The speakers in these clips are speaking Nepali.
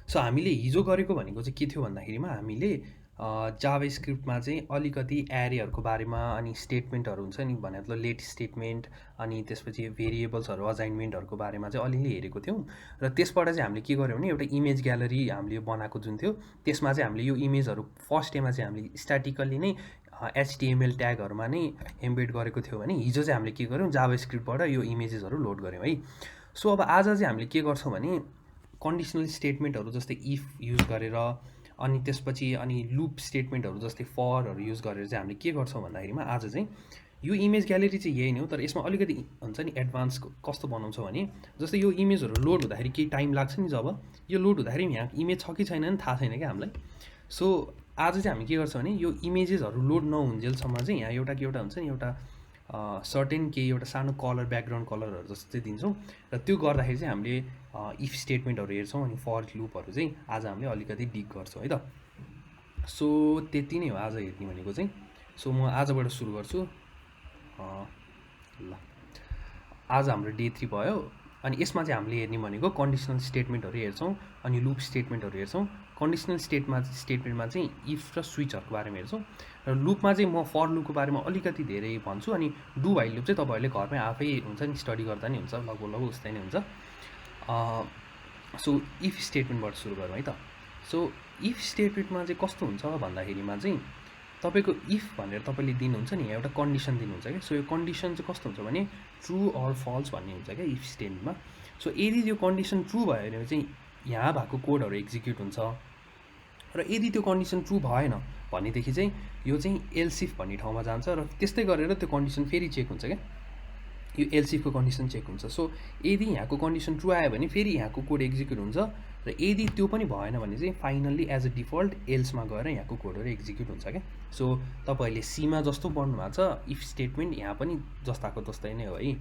सो हामीले हिजो गरेको भनेको चाहिँ के थियो भन्दाखेरिमा हामीले जाभास्क्रिप्टमा चाहिँ अलिकति एरेहरूको बारेमा अनि स्टेटमेन्टहरू हुन्छ नि भने मतलब लेट स्टेटमेन्ट अनि त्यसपछि भेरिएबल्सहरू असाइनमेन्टहरूको बारेमा चाहिँ अलिअलि हेरेको थियौँ र त्यसबाट चाहिँ हामीले के गर्यौँ भने एउटा इमेज ग्यालरी हामीले बनाएको जुन थियो त्यसमा चाहिँ हामीले यो इमेजहरू फर्स्ट डेमा चाहिँ हामीले स्ट्याटिकल्ली नै एचटिएमएल ट्यागहरूमा नै एम्बेड गरेको थियो भने हिजो चाहिँ हामीले के गर्यौँ जाभास्क्रिप्टबाट यो इमेजेसहरू लोड गऱ्यौँ है। सो अब आज चाहिँ हामीले के गर्छौँ भने कन्डिसनल स्टेटमेन्टहरू जस्तै इफ युज गरेर अनि त्यसपछि अनि लुप स्टेटमेन्टहरू जस्तै फरहरू युज गरेर चाहिँ हामीले के गर्छौँ भन्दाखेरिमा आज चाहिँ यो इमेज ग्यालेरी चाहिँ यही नै हो तर यसमा अलिकति हुन्छ नि एडभान्स कस्तो बनाउँछ भने जस्तै यो इमेजहरू लोड हुँदाखेरि केही टाइम लाग्छ नि जब यो लोड हुँदाखेरि यहाँ इमेज छ कि छैन नि थाहा छैन क्या हामीलाई। सो आज चाहिँ हामी के गर्छौँ भने यो इमेजेसहरू लोड नहुन्जेलसम्म चाहिँ यहाँ एउटा हुन्छ नि एउटा सर्टेन केही एउटा सानो कलर ब्याकग्राउन्ड कलरहरू जस्तो चाहिँ दिन्छौँ र त्यो गर्दाखेरि चाहिँ हामीले इफ स्टेटमेन्टहरू हेर्छौँ अनि फर लुपहरू चाहिँ आज हामीले अलिकति डिग गर्छौँ है त। सो त्यति नै हो आज हेर्ने भनेको चाहिँ। सो म आजबाट सुरु गर्छु। ल आज हाम्रो डे 3 भयो अनि यसमा चाहिँ हामीले हेर्ने भनेको कन्डिसनल स्टेटमेन्टहरू हेर्छौँ अनि लुप स्टेटमेन्टहरू हेर्छौँ। कन्डिसनल स्टेटमेन्टमा चाहिँ इफ र स्विचहरूको बारेमा हेर्छौँ र लुपमा चाहिँ म फर लुपको बारेमा अलिकति धेरै भन्छु अनि डु व्हाइल लुप चाहिँ तपाईँहरूले घरमै आफै हुन्छ नि स्टडी गर्दा नि हुन्छ लगभग उस्तै नै हुन्छ। सो इफ स्टेटमेन्टबाट सुरु गरौँ है त। सो इफ स्टेटमेन्टमा चाहिँ कस्तो हुन्छ भन्दाखेरिमा चाहिँ तपाईँको इफ भनेर तपाईँले दिनुहुन्छ नि एउटा कन्डिसन दिनुहुन्छ क्या। सो यो कन्डिसन चाहिँ कस्तो हुन्छ भने ट्रु अर फल्स भन्ने हुन्छ क्या इफ स्टेटमेन्टमा। सो यदि त्यो कन्डिसन ट्रु भयो भने चाहिँ यहाँ भएको कोडहरू एक्जिक्युट हुन्छ र यदि त्यो कन्डिसन ट्रु भएन भनेदेखि चाहिँ यो चाहिँ एल्सिफ भन्ने ठाउँमा जान्छ र त्यस्तै गरेर त्यो कन्डिसन फेरि चेक हुन्छ क्या। यो एल्सिफको कन्डिसन चेक हुन्छ। सो यदि यहाँको कन्डिसन ट्रु आयो भने फेरि यहाँको कोड एक्जिक्युट हुन्छ र यदि त्यो पनि भएन भने चाहिँ फाइनल्ली एज अ डिफल्ट एल्समा गएर यहाँको कोडहरू एक्जिक्युट हुन्छ क्या। सो तपाईँहरूले सीमा जस्तो पढ्नु भएको छ इफ स्टेटमेन्ट यहाँ पनि जस्ताको तस्तै नै हो है।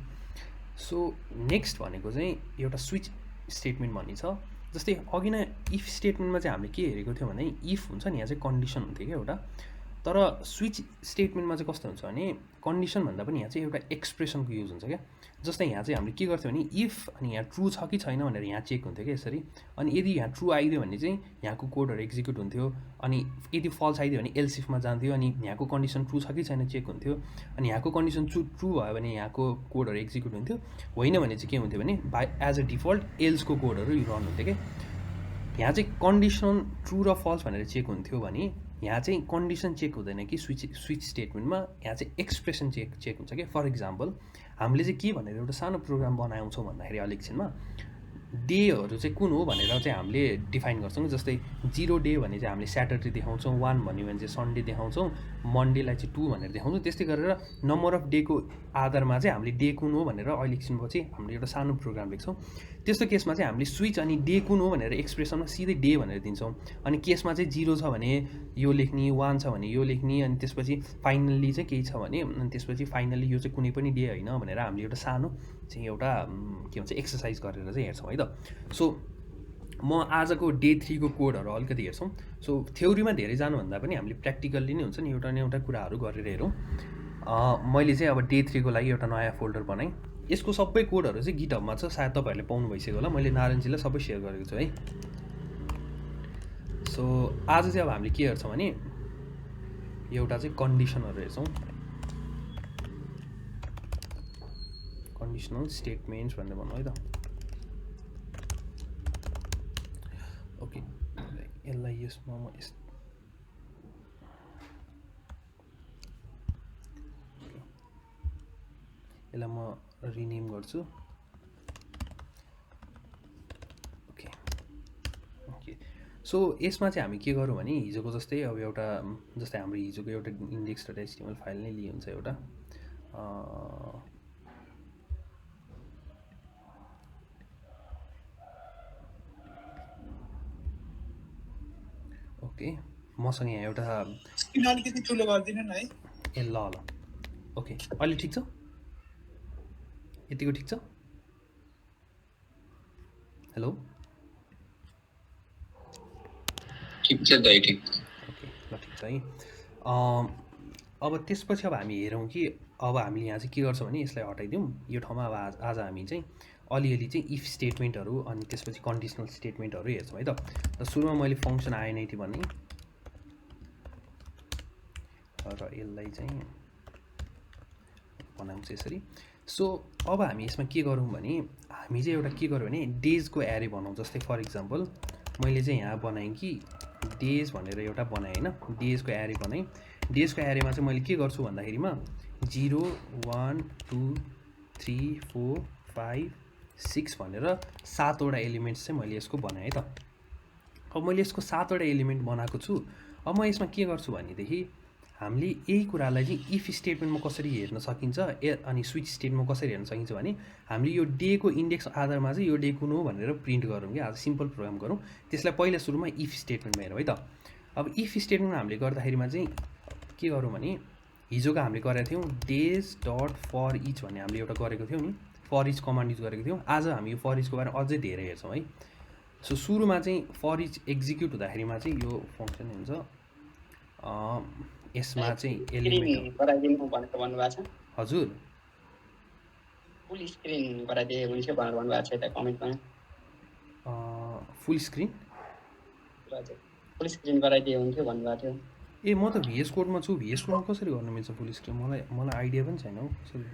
सो नेक्स्ट भनेको चाहिँ एउटा स्विच स्टेटमेन्ट भन्ने छ। जस्तै अघि नै इफ स्टेटमेन्टमा चाहिँ हामीले के हेरेको थियौँ भने इफ हुन्छ नि यहाँ चाहिँ कन्डिसन हुन्थ्यो क्या एउटा। तर स्विच स्टेटमेन्टमा चाहिँ कस्तो हुन्छ भने कन्डिसन भन्दा पनि यहाँ चाहिँ एउटा एक्सप्रेसनको युज हुन्छ क्या। जस्तै यहाँ चाहिँ हामीले के गर्थ्यौँ भने इफ अनि यहाँ ट्रु छ कि छैन भनेर यहाँ चेक हुन्थ्यो क्या यसरी। अनि यदि यहाँ ट्रु आइदियो भने चाहिँ यहाँको कोडहरू एक्जिक्युट हुन्थ्यो अनि यदि फल्स आइदियो भने एल्सिफमा जान्थ्यो अनि यहाँको कन्डिसन ट्रु छ कि छैन चेक हुन्थ्यो अनि यहाँको कन्डिसन ट्रु भयो भने यहाँको कोडहरू एक्जिक्युट हुन्थ्यो होइन भने चाहिँ के हुन्थ्यो भने बाई एज अ डिफल्ट एल्सको कोडहरू रन हुन्थ्यो क्या। यहाँ चाहिँ कन्डिसन ट्रु र फल्स भनेर चेक हुन्थ्यो भने यहाँ चाहिँ कन्डिसन चेक हुँदैन कि स्विच स्टेटमेन्टमा यहाँ चाहिँ एक्सप्रेसन चेक हुन्छ क्या। फर इक्जाम्पल हामीले चाहिँ के भनेर एउटा सानो प्रोग्राम बनाउँछौँ भन्दाखेरि अलिकछिनमा डेहरू चाहिँ कुन हो भनेर चाहिँ हामीले डिफाइन गर्छौँ। जस्तै 0 डे भने चाहिँ हामीले स्याटरडे देखाउँछौँ, 1 भन्यो भने चाहिँ सन्डे देखाउँछौँ, मन्डेलाई चाहिँ 2 भनेर देखाउँछौँ। त्यस्तै गरेर नम्बर अफ डेको आधारमा चाहिँ हामीले डे कुन हो भनेर अहिले एकछिनपछि हामीले एउटा सानो प्रोग्राम लेख्छौँ। त्यस्तो केसमा चाहिँ हामीले स्विच अनि डे कुन हो भनेर एक्सप्रेसनमा सिधै डे भनेर दिन्छौँ। अनि केसमा चाहिँ 0 छ भने यो लेख्ने, 1 छ भने यो लेख्ने अनि त्यसपछि फाइनल्ली चाहिँ केही छ भने अनि त्यसपछि फाइनल्ली यो चाहिँ कुनै पनि डे होइन भनेर हामीले एउटा सानो चाहिँ एउटा के भन्छ एक्सर्साइज गरेर चाहिँ हेर्छौँ है त। सो म आजको डे 3 को कोडहरू अलिकति हेर्छौँ। सो थ्योरीमा धेरै जानुभन्दा पनि हामीले प्र्याक्टिकल्ली नै हुन्छ नि एउटा कुराहरू गरेर हेरौँ। मैले चाहिँ अब डे 3 को लागि एउटा नयाँ फोल्डर बनाएँ। यसको सबै कोडहरू चाहिँ गिटहबमा छ, सायद तपाईँहरूले पाउनु भइसक्यो होला। मैले नारायणजीलाई सबै सेयर गरेको छु है। सो आज चाहिँ अब हामीले के हेर्छौँ भने एउटा चाहिँ कन्डिसनहरू हेर्छौँ, कन्डिसनल स्टेटमेन्ट्स भनेर भनौँ है त। ओके यसलाई यसमा म यसलाई म रिनेम गर्छु। ओके ओके सो यसमा चाहिँ हामी के गरौँ भने हिजोको जस्तै अब एउटा जस्तै हाम्रो हिजोको एउटा index.html फाइल नै लिइ हुन्छ एउटा। ओके मसँग यहाँ एउटा अलिकति ठुलो गरिदिनु न है। ए ल ल ओके अहिले ठिक छ, यतिको ठिक छ। हेलो ठिक छ दाइ, ठिक। ओके ल ठिक छ है। अब त्यसपछि अब हामी हेरौँ कि अब हामीले यहाँ चाहिँ के गर्छौँ भने यसलाई हटाइदिउँ। यो ठाउँमा अब आज हामी चाहिँ अलिअलि चाहिँ इफ स्टेटमेन्टहरू अनि त्यसपछि कन्डिसनल स्टेटमेन्टहरू हेर्छौँ है त। र सुरुमा मैले फङ्सन आइएनआइटी भने र यसलाई चाहिँ बनाउँछ यसरी। सो अब हामी यसमा के गरौँ भने हामी चाहिँ एउटा के गरौँ भने डेजको एरे बनाउँ। जस्तै फर इक्जाम्पल मैले चाहिँ यहाँ बनाएँ कि डेज भनेर एउटा बनाएँ होइन, डेजको एरे बनाएँ। डेजको एरेमा चाहिँ मैले के गर्छु भन्दाखेरिमा 0 1 2 3 4 5 6 भनेर 7वटा एलिमेन्ट्स चाहिँ मैले यसको बनाएँ है त। अब मैले यसको 7वटा एलिमेन्ट बनाएको छु। अब म यसमा के गर्छु भनेदेखि हामीले यही कुरालाई चाहिँ इफ स्टेटमेन्टमा कसरी हेर्न सकिन्छ अनि स्विच स्टेटमेन्टमा कसरी हेर्न सकिन्छ भने हामीले यो डेको इन्डेक्स आधारमा चाहिँ यो डे कुन हो भनेर प्रिन्ट गरौँ कि आज सिम्पल प्रोग्राम गरौँ। त्यसलाई पहिला सुरुमा इफ स्टेटमेन्टमा हेरौँ है त। अब इफ स्टेटमेन्टमा हामीले गर्दाखेरिमा चाहिँ के गरौँ भने हिजोको हामीले गरेका थियौँ डेज डट फर इच भन्ने हामीले एउटा गरेको थियौँ नि, फर इच कमान्ड युज गरेको थियौँ। आज हामी यो फर इचको बारेमा अझै धेरै हेर्छौँ है। सो सुरुमा चाहिँ फर इच एक्जिक्युट हुँदाखेरिमा चाहिँ यो फङ्सन हुन्छ, यसमा चाहिँ एलिमेन्ट गराइदिनु भनेर भन्नुभएको छ। हजुर फुल स्क्रिन गराइदिए हुन्छ भनेर भन्नुभएको छ यता कमेन्टमा। फुल स्क्रिन हजुर फुल स्क्रिन गराइदिए हुन्थ्यो भन्नुभएको थियो। ए म त भिएस कोडमा छु, भिएस कोडमा कसरी गर्न मिल्छ फुल स्क्रिन? मलाई आइडिया पनि छैन हौ कसरी।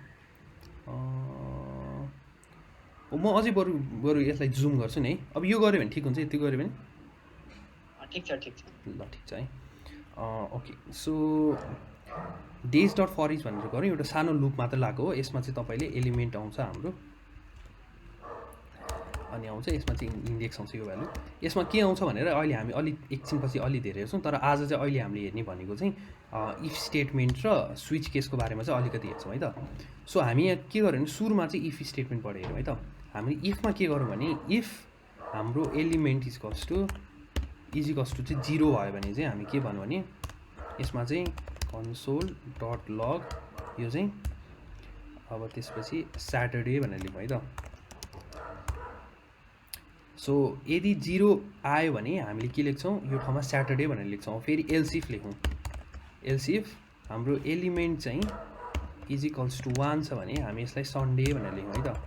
म अझै बरु यसलाई जुम गर्छु नि है। अब यो गऱ्यो भने ठिक हुन्छ, यति गऱ्यो भने ठिक छ ल ठिक छ है। Okay so days dot for each भनेर गऱ्यो, एउटा सानो लुप मात्र लगाएको हो। यसमा चाहिँ तपाईँले एलिमेन्ट आउँछ हाम्रो अनि आउँछ यसमा चाहिँ इन्डेक्स आउँछ यो भ्यालु। यसमा के आउँछ भनेर अहिले हामी अलि एकछिनपछि अलि धेरै हेर्छौँ, तर आज चाहिँ अहिले हामीले हेर्ने भनेको चाहिँ इफ स्टेटमेन्ट र स्विच केसको बारेमा चाहिँ अलिकति हेर्छौँ है त। सो हामी यहाँ के गऱ्यौँ भने सुरुमा चाहिँ इफ स्टेटमेन्टबाट हेरौँ है त। हामी इफमा के गरौँ भने इफ हाम्रो एलिमेन्ट इजिकल्स टु चाहिँ 0 भयो भने चाहिँ हामी के भन्यो भने यसमा चाहिँ कन्सोल डट लग यो चाहिँ अब त्यसपछि स्याटरडे भनेर लेखौँ है त। सो यदि 0 आयो भने हामीले के लेख्छौँ यो ठाउँमा स्याटरडे भनेर लेख्छौँ। फेरि एल्सिफ लेखौँ, एल्सिफ हाम्रो एलिमेन्ट चाहिँ इजिकल्स टु 1 छ भने हामी यसलाई सन्डे भनेर लेखौँ है त।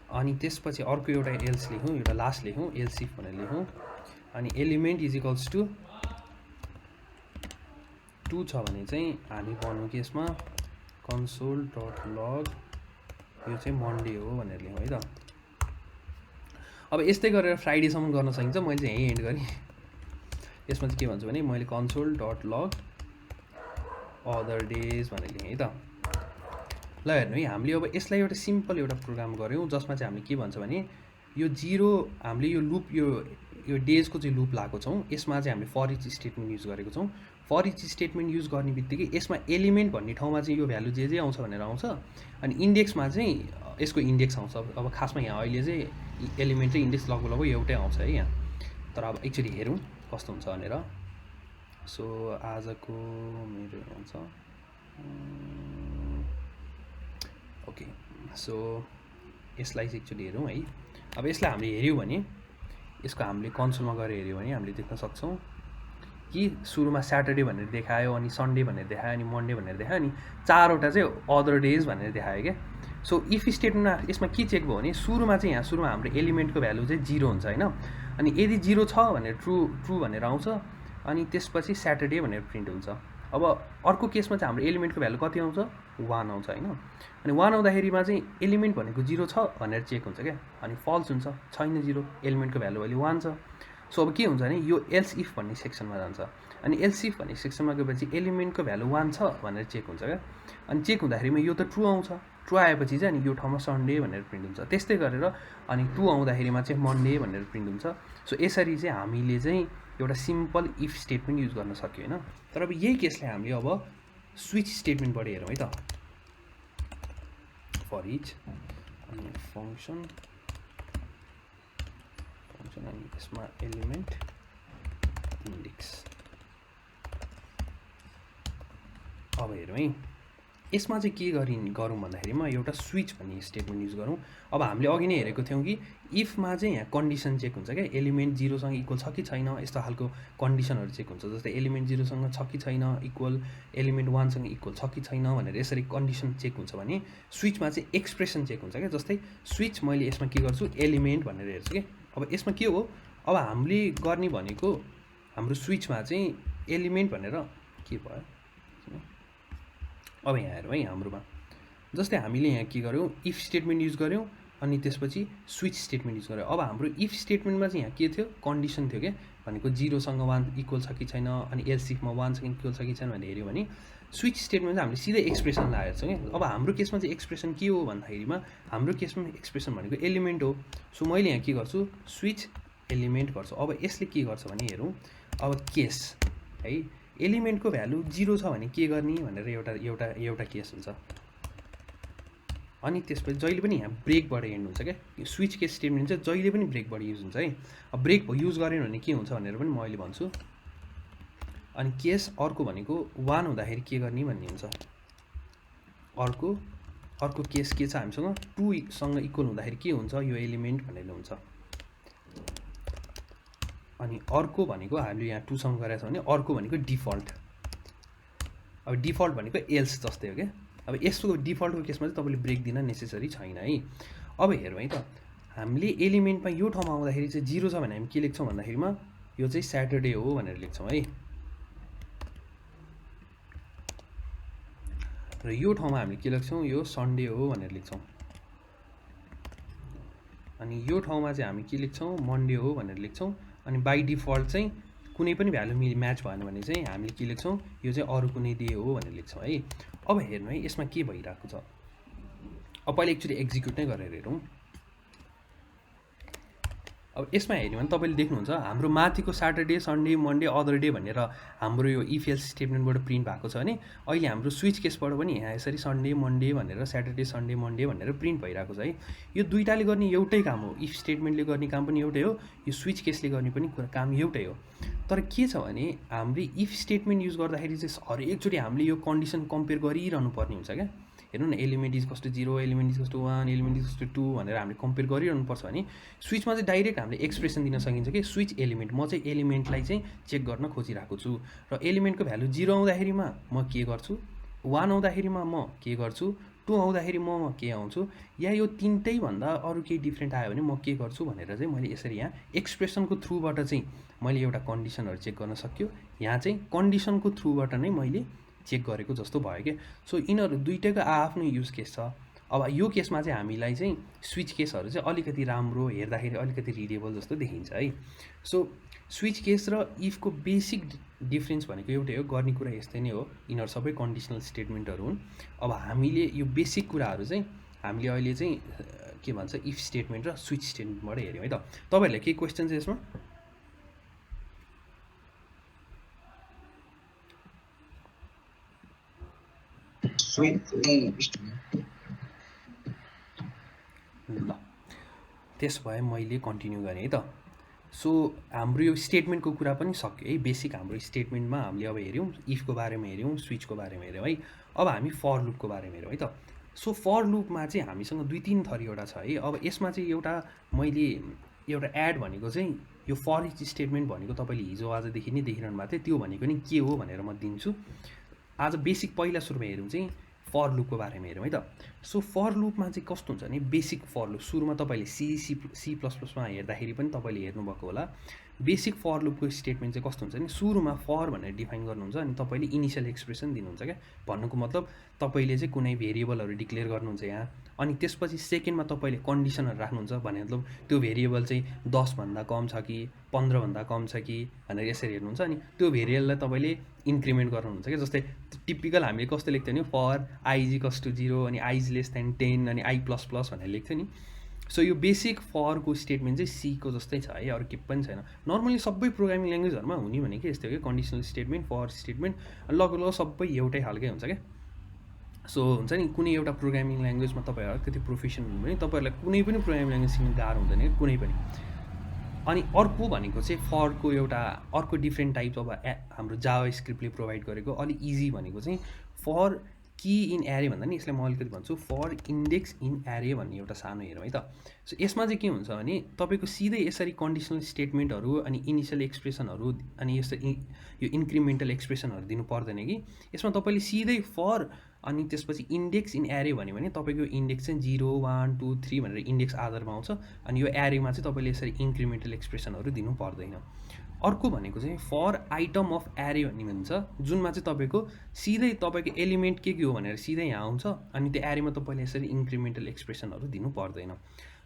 अनि त्यसपछि अर्को एउटा एल्स लेखौँ, एउटा लास्ट लेखौँ, एल्सिफ भनेर लेखौँ। अनि एलिमेन्ट इजिकल्स टु 2 छ भने चाहिँ हामी भनौँ कि यसमा कन्सोल डट लग यो चाहिँ मन्डे हो भनेर लेखौँ है त। अब यस्तै गरेर फ्राइडेसम्म गर्न सकिन्छ। मैले चाहिँ यहीँ एन्ड गरेँ। यसमा चाहिँ के भन्छु भने मैले कन्सोल डट लग अदर डेज भनेर लेखेँ है त। ल हेर्नु है, हामीले अब यसलाई एउटा सिम्पल एउटा प्रोग्राम गऱ्यौँ जसमा चाहिँ हामीले के भन्छ भने यो 0 हामीले यो लुप यो डेजको चाहिँ लुप लगाएको छौँ। यसमा चाहिँ हामीले फर इच स्टेटमेन्ट युज गरेको छौँ। फर इच स्टेटमेन्ट युज गर्ने बित्तिकै यसमा एलिमेन्ट भन्ने ठाउँमा चाहिँ यो भ्यालु जे आउँछ भनेर आउँछ। अनि इन्डेक्समा चाहिँ यसको इन्डेक्स आउँछ। अब खासमा यहाँ अहिले चाहिँ एलिमेन्ट चाहिँ इन्डेक्स लगभग एउटै आउँछ है यहाँ। तर अब एकचोटि हेरौँ कस्तो हुन्छ भनेर। सो आजको मेरो हुन्छ ओके। सो यसलाई चाहिँ एकचोटि हेरौँ है। अब यसलाई हामीले हेऱ्यौँ भने यसको हामीले कन्सोलमा गएर हेऱ्यौँ भने हामीले देख्न सक्छौँ कि सुरुमा स्याटरडे भनेर देखायो, अनि सन्डे भनेर देखायो, अनि मन्डे भनेर देखायो, अनि 4वटा चाहिँ अदर डेज भनेर देखायो क्या। सो इफ स्टेटमेन्टमा यसमा के चेक भयो भने सुरुमा चाहिँ यहाँ सुरुमा हाम्रो एलिमेन्टको भ्यालु चाहिँ 0 हुन्छ होइन। अनि यदि 0 छ भनेर ट्रु भनेर आउँछ, अनि त्यसपछि स्याटरडे भनेर प्रिन्ट हुन्छ। अब अर्को केसमा चाहिँ हाम्रो एलिमेन्टको भ्यालु कति आउँछ 1 आउँछ होइन। अनि 1 आउँदाखेरिमा चाहिँ एलिमेन्ट भनेको 0 छ भनेर चेक हुन्छ क्या। अनि फल्स हुन्छ, छैन 0, एलिमेन्टको भ्यालु अहिले 1 छ। सो अब के हुन्छ भने यो एल्स इफ भन्ने सेक्सनमा जान्छ। अनि एल्स इफ भन्ने सेक्सनमा गएपछि एलिमेन्टको भ्यालु 1 छ भनेर चेक हुन्छ क्या। अनि चेक हुँदाखेरिमा यो त ट्रु आउँछ, ट्रु आएपछि चाहिँ अनि यो ठाउँमा सन्डे भनेर प्रिन्ट हुन्छ। त्यस्तै गरेर अनि 2 आउँदाखेरिमा चाहिँ मन्डे भनेर प्रिन्ट हुन्छ। सो यसरी चाहिँ हामीले चाहिँ एउटा सिम्पल इफ स्टेटमेन्ट युज गर्न सक्यो होइन। तर अब यही केसलाई हामीले अब स्विच स्टेटमेन्टबाट हेरौँ है त। फर इच अनि फङ्सन अनि यसमा एलिमेन्ट इन्डेक्स। अब हेरौँ है, यसमा चाहिँ के गरौँ भन्दाखेरिमा एउटा स्विच भन्ने स्टेटमेन्ट युज गरौँ। अब हामीले अघि नै हेरेको थियौँ कि इफमा चाहिँ यहाँ कन्डिसन चेक हुन्छ क्या, एलिमेन्ट 0सँग इक्वल छ कि छैन, यस्तो खालको कन्डिसनहरू चेक हुन्छ। जस्तै एलिमेन्ट 0सँग छ कि छैन इक्वल, एलिमेन्ट 1सँग इक्वल छ कि छैन भनेर यसरी कन्डिसन चेक हुन्छ भने स्विचमा चाहिँ एक्सप्रेसन चेक हुन्छ क्या। जस्तै स्विच मैले यसमा के गर्छु, एलिमेन्ट भनेर हेर्छु कि। अब यसमा के हो, अब हामीले गर्ने भनेको हाम्रो स्विचमा चाहिँ एलिमेन्ट भनेर के भयो, अब यहाँ हेरौँ है हाम्रोमा। जस्तै हामीले यहाँ के गर्यौँ, इफ स्टेटमेन्ट युज गऱ्यौँ अनि त्यसपछि स्विच स्टेटमेन्ट युज गऱ्यौँ। अब हाम्रो इफ स्टेटमेन्टमा चाहिँ यहाँ के थियो, कन्डिसन थियो क्या, भनेको 0सँग 1 इक्वल छ कि छैन, अनि एल्स इफमा 1सँग इक्वल छ कि छैन भनेर हेऱ्यो भने स्विच स्टेटमेन्ट चाहिँ हामीले सिधै एक्सप्रेसन लगाएको छौँ क्या। अब हाम्रो केसमा चाहिँ एक्सप्रेसन के हो भन्दाखेरिमा हाम्रो केसमा एक्सप्रेसन भनेको एलिमेन्ट हो। सो मैले यहाँ के गर्छु, स्विच एलिमेन्ट गर्छु। अब यसले के गर्छ भने हेरौँ, अब केस है, एलिमेन्टको भ्यालु 0 छ भने के गर्ने भनेर एउटा केस हुन्छ। अनि त्यसपछि जहिले पनि यहाँ ब्रेकबाट एन्ड हुन्छ क्या, स्विच केस स्टेटमेन्ट चाहिँ जहिले पनि ब्रेकबाट युज हुन्छ है। अब ब्रेक युज गरेन भने के हुन्छ भनेर पनि म अहिले भन्छु। अनि केस अर्को भनेको 1 हुँदाखेरि के गर्ने भन्ने हुन्छ। अर्को केस के छ हामीसँग, 2सँग इक्वल हुँदाखेरि के हुन्छ, यो एलिमेन्ट भनेर हुन्छ। अनि अर्को भनेको हामीले यहाँ 2सँग गरेको छ भने अर्को भनेको डिफल्ट। अब डिफल्ट भनेको एल्स जस्तै हो क्या। अब यसको डिफल्टको केसमा चाहिँ तपाईँले ब्रेक दिन नेसेसरी छैन है। अब हेरौँ है त, हामीले एलिमेन्टमा यो ठाउँमा आउँदाखेरि चाहिँ 0 छ भने हामी के लेख्छौँ भन्दाखेरिमा यो चाहिँ स्याटरडे हो भनेर लेख्छौँ है। र यो ठाउँमा हामीले के लेख्छौँ, यो सन्डे हो भनेर लेख्छौँ। अनि यो ठाउँमा चाहिँ हामी के लेख्छौँ, मन्डे हो भनेर लेख्छौँ। अनि बाई डिफल्ट चाहिँ कुनै पनि भ्यालु म्याच भएन भने चाहिँ हामीले के लेख्छौँ, यो चाहिँ अरू कुनै डे हो भनेर लेख्छौँ है। अब हेर्नु है यसमा के भइरहेको छ। अब पहिला एकचोटि एक्जिक्युट नै गरेर हेरौँ। अब यसमा हेर्यो भने तपाईँले देख्नुहुन्छ हाम्रो माथिको Saturday, Sunday, Monday, other day भनेर हाम्रो यो इफ एल्स स्टेटमेन्टबाट प्रिन्ट भएको छ भने अहिले हाम्रो स्विच केसबाट पनि यहाँ यसरी सन्डे, मन्डे भनेर स्याटरडे, सन्डे, मन्डे भनेर प्रिन्ट भइरहेको छ है। यो दुईटाले गर्ने एउटै काम हो, इफ स्टेटमेन्टले गर्ने काम पनि एउटै हो, यो स्विच केसले गर्ने पनि काम एउटै हो। तर के छ भने हामीले इफ स्टेटमेन्ट युज गर्दाखेरि चाहिँ हरेकचोटि हामीले यो कन्डिसन कम्पेयर गरिरहनु पर्ने हुन्छ क्या। हेर्नु न, एलिमेन्ट इज कस्तो 0, एलिमेन्ट इज कस्तो 1, एलिमेन्ट इज कस्तो 2 भनेर हामीले कम्पेयर गरिरहनु पर्छ भने स्विचमा चाहिँ डाइरेक्ट हामीले एक्सप्रेसन दिन सकिन्छ कि स्विच एलिमेन्ट, म चाहिँ एलिमेन्टलाई चाहिँ चेक गर्न खोजिरहेको छु र एलिमेन्टको भ्यालु 0 आउँदाखेरिमा म के गर्छु, 1 आउँदाखेरिमा म के गर्छु, 2 आउँदाखेरि म के आउँछु, या यो तिनटै भन्दा अरू केही डिफ्रेन्ट आयो भने म के गर्छु भनेर चाहिँ मैले यसरी यहाँ एक्सप्रेसनको थ्रुबाट चाहिँ मैले एउटा कन्डिसनहरू चेक गर्न सक्यो। यहाँ चाहिँ कन्डिसनको थ्रुबाट नै मैले चेक गरेको जस्तो भयो क्या। सो यिनीहरू दुइटैको आफ्नो युज केस छ। अब यो केसमा चाहिँ हामीलाई चाहिँ स्विच केसहरू चाहिँ अलिकति राम्रो, हेर्दाखेरि अलिकति रिडेबल जस्तो देखिन्छ है। सो स्विच केस र इफको बेसिक डिफ्रेन्स भनेको एउटै हो, गर्ने कुरा यस्तै नै हो, यिनीहरू सबै कन्डिसनल स्टेटमेन्टहरू हुन्। अब हामीले यो बेसिक कुराहरू चाहिँ हामीले अहिले चाहिँ के भन्छ, इफ स्टेटमेन्ट र स्विच स्टेटमेन्टबाट हेऱ्यौँ है त। तपाईँहरूलाई केही क्वेसन छ यसमा? ल त्यसो भए मैले कन्टिन्यू गरेँ है त। सो हाम्रो यो स्टेटमेन्टको कुरा पनि सक्यो है। बेसिक हाम्रो स्टेटमेन्टमा हामीले अब हेऱ्यौँ, इफको बारेमा हेऱ्यौँ, स्विचको बारेमा हेऱ्यौँ है। अब हामी फर लुपको बारेमा हेऱ्यौँ है त। सो फर लुपमा चाहिँ हामीसँग 2-3 थरीवटा छ है। अब यसमा चाहिँ मैले एउटा एड भनेको चाहिँ यो फर इच स्टेटमेन्ट भनेको तपाईँले हिजो आजदेखि नै देखिरहनु भएको थियो, त्यो भनेको नि के हो भनेर म दिन्छु। आज बेसिक पहिला सुरुमा हेरौँ चाहिँ फर लुपको बारेमा हेरौँ है त। सो फर लुपमा चाहिँ कस्तो हुन्छ भने बेसिक फर लुप सुरुमा तपाईँले C++मा हेर्दाखेरि पनि तपाईँले हेर्नुभएको होला। बेसिक फर लुपको स्टेटमेन्ट चाहिँ कस्तो हुन्छ भने सुरुमा फर भनेर डिफाइन गर्नुहुन्छ अनि तपाईँले इनिसियल एक्सप्रेसन दिनुहुन्छ क्या। भन्नुको मतलब तपाईँले चाहिँ कुनै भेरिएबलहरू डिक्लेयर गर्नुहुन्छ यहाँ, अनि त्यसपछि सेकेन्डमा तपाईँले कन्डिसनहरू राख्नुहुन्छ भने मतलब त्यो भेरिएबल चाहिँ 10 भन्दा कम छ कि 15 भन्दा कम छ कि भनेर यसरी हेर्नुहुन्छ। अनि त्यो भेरिएबललाई तपाईँले इन्क्रिमेन्ट गर्नुहुन्छ क्या। जस्तै टिपिकल हामीले कस्तो लेख्थ्यो नि, for i is equals to 0 अनि i इज लेस देन 10 अनि i++ भनेर लेख्थ्यो नि। सो यो बेसिक फरको स्टेटमेन्ट चाहिँ सीको जस्तै छ है, अरू के पनि छैन। नर्मली सबै प्रोग्रामिङ ल्याङ्ग्वेजहरूमा हुने भनेको यस्तै हो कि कन्डिसनल स्टेटमेन्ट, फर स्टेटमेन्ट लगभग सबै एउटै खालकै हुन्छ क्या। सो हुन्छ नि, कुनै एउटा प्रोग्रामिङ ल्याङ्ग्वेजमा तपाईँहरू अलिकति प्रोफेसन हुनु भने तपाईँहरूलाई कुनै पनि प्रोग्रामिङ ल्याङ्ग्वेज सिक्नु गाह्रो हुँदैन कि कुनै पनि। अनि अर्को भनेको चाहिँ फरको एउटा अर्को डिफ्रेन्ट टाइप अब हाम्रो जावा स्क्रिप्टले प्रोभाइड गरेको अलिक इजी भनेको चाहिँ फर की इन एरे भन्दा नि यसलाई म अलिकति भन्छु फर इन्डेक्स इन एरे भन्ने एउटा सानो हेरौँ है त। सो यसमा चाहिँ के हुन्छ भने तपाईँको सिधै यसरी कन्डिसनल स्टेटमेन्टहरू अनि इनिसियल एक्सप्रेसनहरू अनि यसरी यो इन्क्रिमेन्टल एक्सप्रेसनहरू दिनु पर्दैन कि। यसमा तपाईँले सिधै फर अनि त्यसपछि इन्डेक्स इन एरे भन्यो भने तपाईँको इन्डेक्स चाहिँ 0 1 2 3 भनेर इन्डेक्स आधारमा आउँछ अनि यो एरेमा चाहिँ तपाईँले यसरी इन्क्रिमेन्टल एक्सप्रेसनहरू दिनु पर्दैन। अर्को भनेको चाहिँ फर आइटम अफ एरे भन्ने हुन्छ जुनमा चाहिँ तपाईँको सिधै तपाईँको एलिमेन्ट के हो भनेर सिधै यहाँ आउँछ अनि त्यो एरेमा तपाईँले यसरी इन्क्रिमेन्टल एक्सप्रेसनहरू दिनु पर्दैन।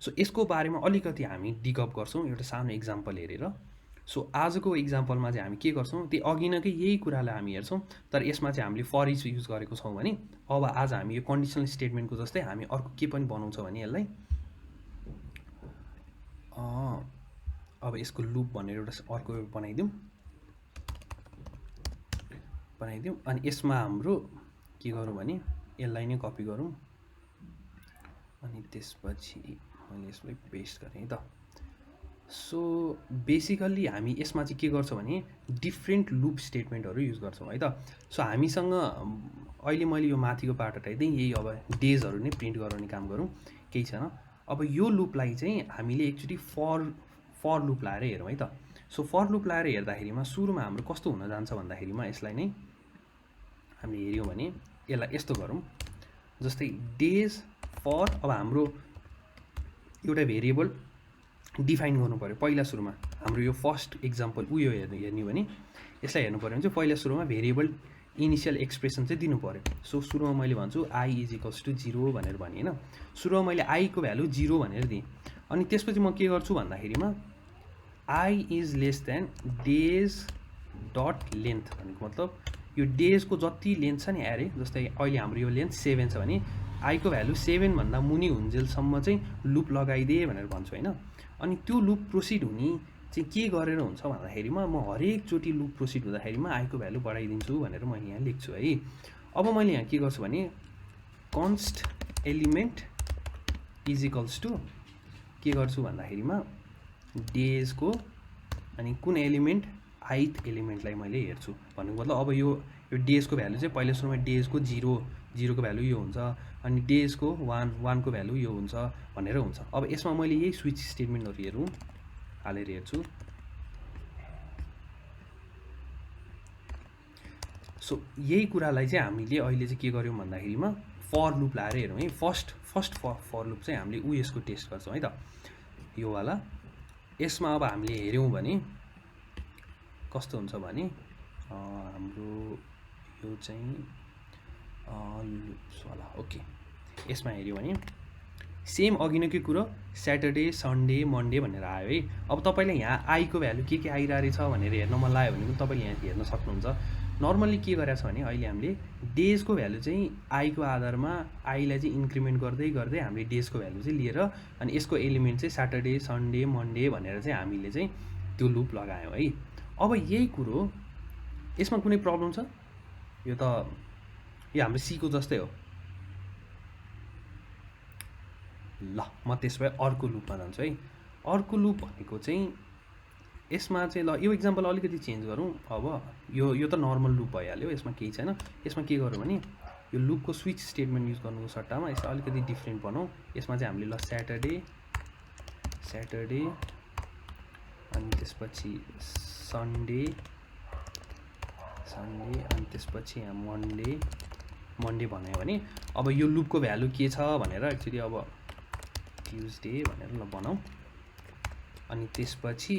सो यसको बारेमा अलिकति हामी डिगअप गर्छौँ एउटा सानो इक्जाम्पल हेरेर। सो आजको इक्जाम्पलमा चाहिँ हामी के गर्छौँ त्यो अघि नकै यही कुरालाई हामी हेर्छौँ तर यसमा चाहिँ हामीले फर इच युज गरेको छौँ भने अब आज हामी यो कन्डिसनल स्टेटमेन्टको जस्तै हामी अर्को के पनि बनाउँछ भने यसलाई अब यसको लुप भनेर एउटा अर्को बनाइदिउँ अनि यसमा हाम्रो के गरौँ भने यसलाई नै कपी गरौँ अनि त्यसपछि मैले यसलाई पेस्ट गरेँ त। सो बेसिकल्ली हामी यसमा चाहिँ के गर्छौँ भने डिफ्रेन्ट लुप स्टेटमेन्टहरू युज गर्छौँ है त। सो हामीसँग अहिले मैले यो माथिको पार्ट हटाइदिएँ यही अब डेजहरू नै प्रिन्ट गराउने काम गरौँ केही छैन। अब यो लुपलाई चाहिँ हामीले एकचोटि फर लुप लाएर हेरौँ है त। सो फर लुप लाएर हेर्दाखेरिमा सुरुमा हाम्रो कस्तो हुन जान्छ भन्दाखेरिमा यसलाई नै हामीले हेऱ्यौँ भने यसलाई यस्तो गरौँ जस्तै डेज फर अब हाम्रो एउटा भेरिएबल डिफाइन गर्नु पऱ्यो पहिला सुरुमा हाम्रो यो फर्स्ट इक्जाम्पल उयो हेर्ने भने यसलाई हेर्नु पऱ्यो भने चाहिँ पहिला सुरुमा भेरिएबल इनिसियल एक्सप्रेसन चाहिँ दिनु पऱ्यो। सो सुरुमा मैले भन्छु आई इज इक्वल्स टु 0 भनेर भने होइन सुरुमा मैले आईको भ्यालु 0 भनेर दिएँ अनि त्यसपछि म के गर्छु भन्दाखेरिमा i is less than days dot length भनेको मतलब यो डेजको जति लेन्थ छ नि एरे जस्तै अहिले हाम्रो यो लेन्थ 7 छ भने आईको भ्यालु 7 भन्दा मुनि हुन्जेलसम्म चाहिँ लुप लगाइदिए भनेर भन्छु होइन। अनि त्यो लुप प्रोसिड हुने चाहिँ के गरेर हुन्छ भन्दाखेरिमा म हरेकचोटि लुप प्रोसिड हुँदाखेरिमा आईको भ्यालु बढाइदिन्छु भनेर मैले यहाँ लेख्छु है। अब मैले यहाँ के गर्छु भने कन्स्ट एलिमेन्ट इज इक्वल्स टु के गर्छु भन्दाखेरिमा डेजको अनि कुन एलिमेन्ट आइथ एलिमेन्टलाई मैले हेर्छु भन्नुको मतलब अब यो डेजको भ्यालु चाहिँ पहिला सुरुमा डेजको 0 को भ्यालु यो हुन्छ अनि डेजको 1 को भ्यालु यो हुन्छ भनेर हुन्छ। अब यसमा मैले यही स्विच स्टेटमेन्टहरू हालेर हेर्छु। सो यही कुरालाई चाहिँ हामीले अहिले चाहिँ के गर्यौँ भन्दाखेरिमा फर लुप लाएर हेरौँ है। फर्स्ट फर लुप चाहिँ हामीले यसको टेस्ट गर्छौँ है त यो वाला। यसमा अब हामीले हेऱ्यौँ भने कस्तो हुन्छ भने हाम्रो यो चाहिँ लुप्स वाला ओके यसमा हेऱ्यो भने सेम अघि नै के कुरो स्याटरडे सन्डे मन्डे भनेर आयो है। अब तपाईँले यहाँ आईको भ्यालु के आइरहेछ भनेर हेर्न मन लाग्यो भने पनि तपाईँले यहाँ हेर्न सक्नुहुन्छ। नर्मल्ली के गरेछ भने अहिले हामीले डेजको भ्यालु चाहिँ आईको आधारमा आईलाई चाहिँ इन्क्रिमेन्ट गर्दै गर्दै हामीले डेजको भ्यालु चाहिँ लिएर अनि यसको एलिमेन्ट चाहिँ स्याटरडे सन्डे मन्डे भनेर चाहिँ हामीले चाहिँ त्यो लुप लगायौँ है। अब यही कुरो यसमा कुनै प्रब्लम छ यो त यो हाम्रो सीको जस्तै हो। ल म त्यसो भए अर्को लुपमा जान्छु है। अर्को लुप भनेको चाहिँ यसमा चाहिँ ल यो इक्जाम्पल अलिकति चेन्ज गरौँ। अब यो त नर्मल लुप भइहाल्यो यसमा केही छैन। यसमा के गरौँ भने यो लुपको स्विच स्टेटमेन्ट युज गर्नुको सट्टामा यसलाई अलिकति डिफ्रेन्ट बनाऊँ। यसमा चाहिँ हामीले ल स्याटरडे अनि त्यसपछि सन्डे अनि त्यसपछि यहाँ मन्डे भन्यो भने अब यो लुपको भ्यालु के छ भनेर एक्चुअली अब ट्युजडे भनेर ल बनाऊँ अनि त्यसपछि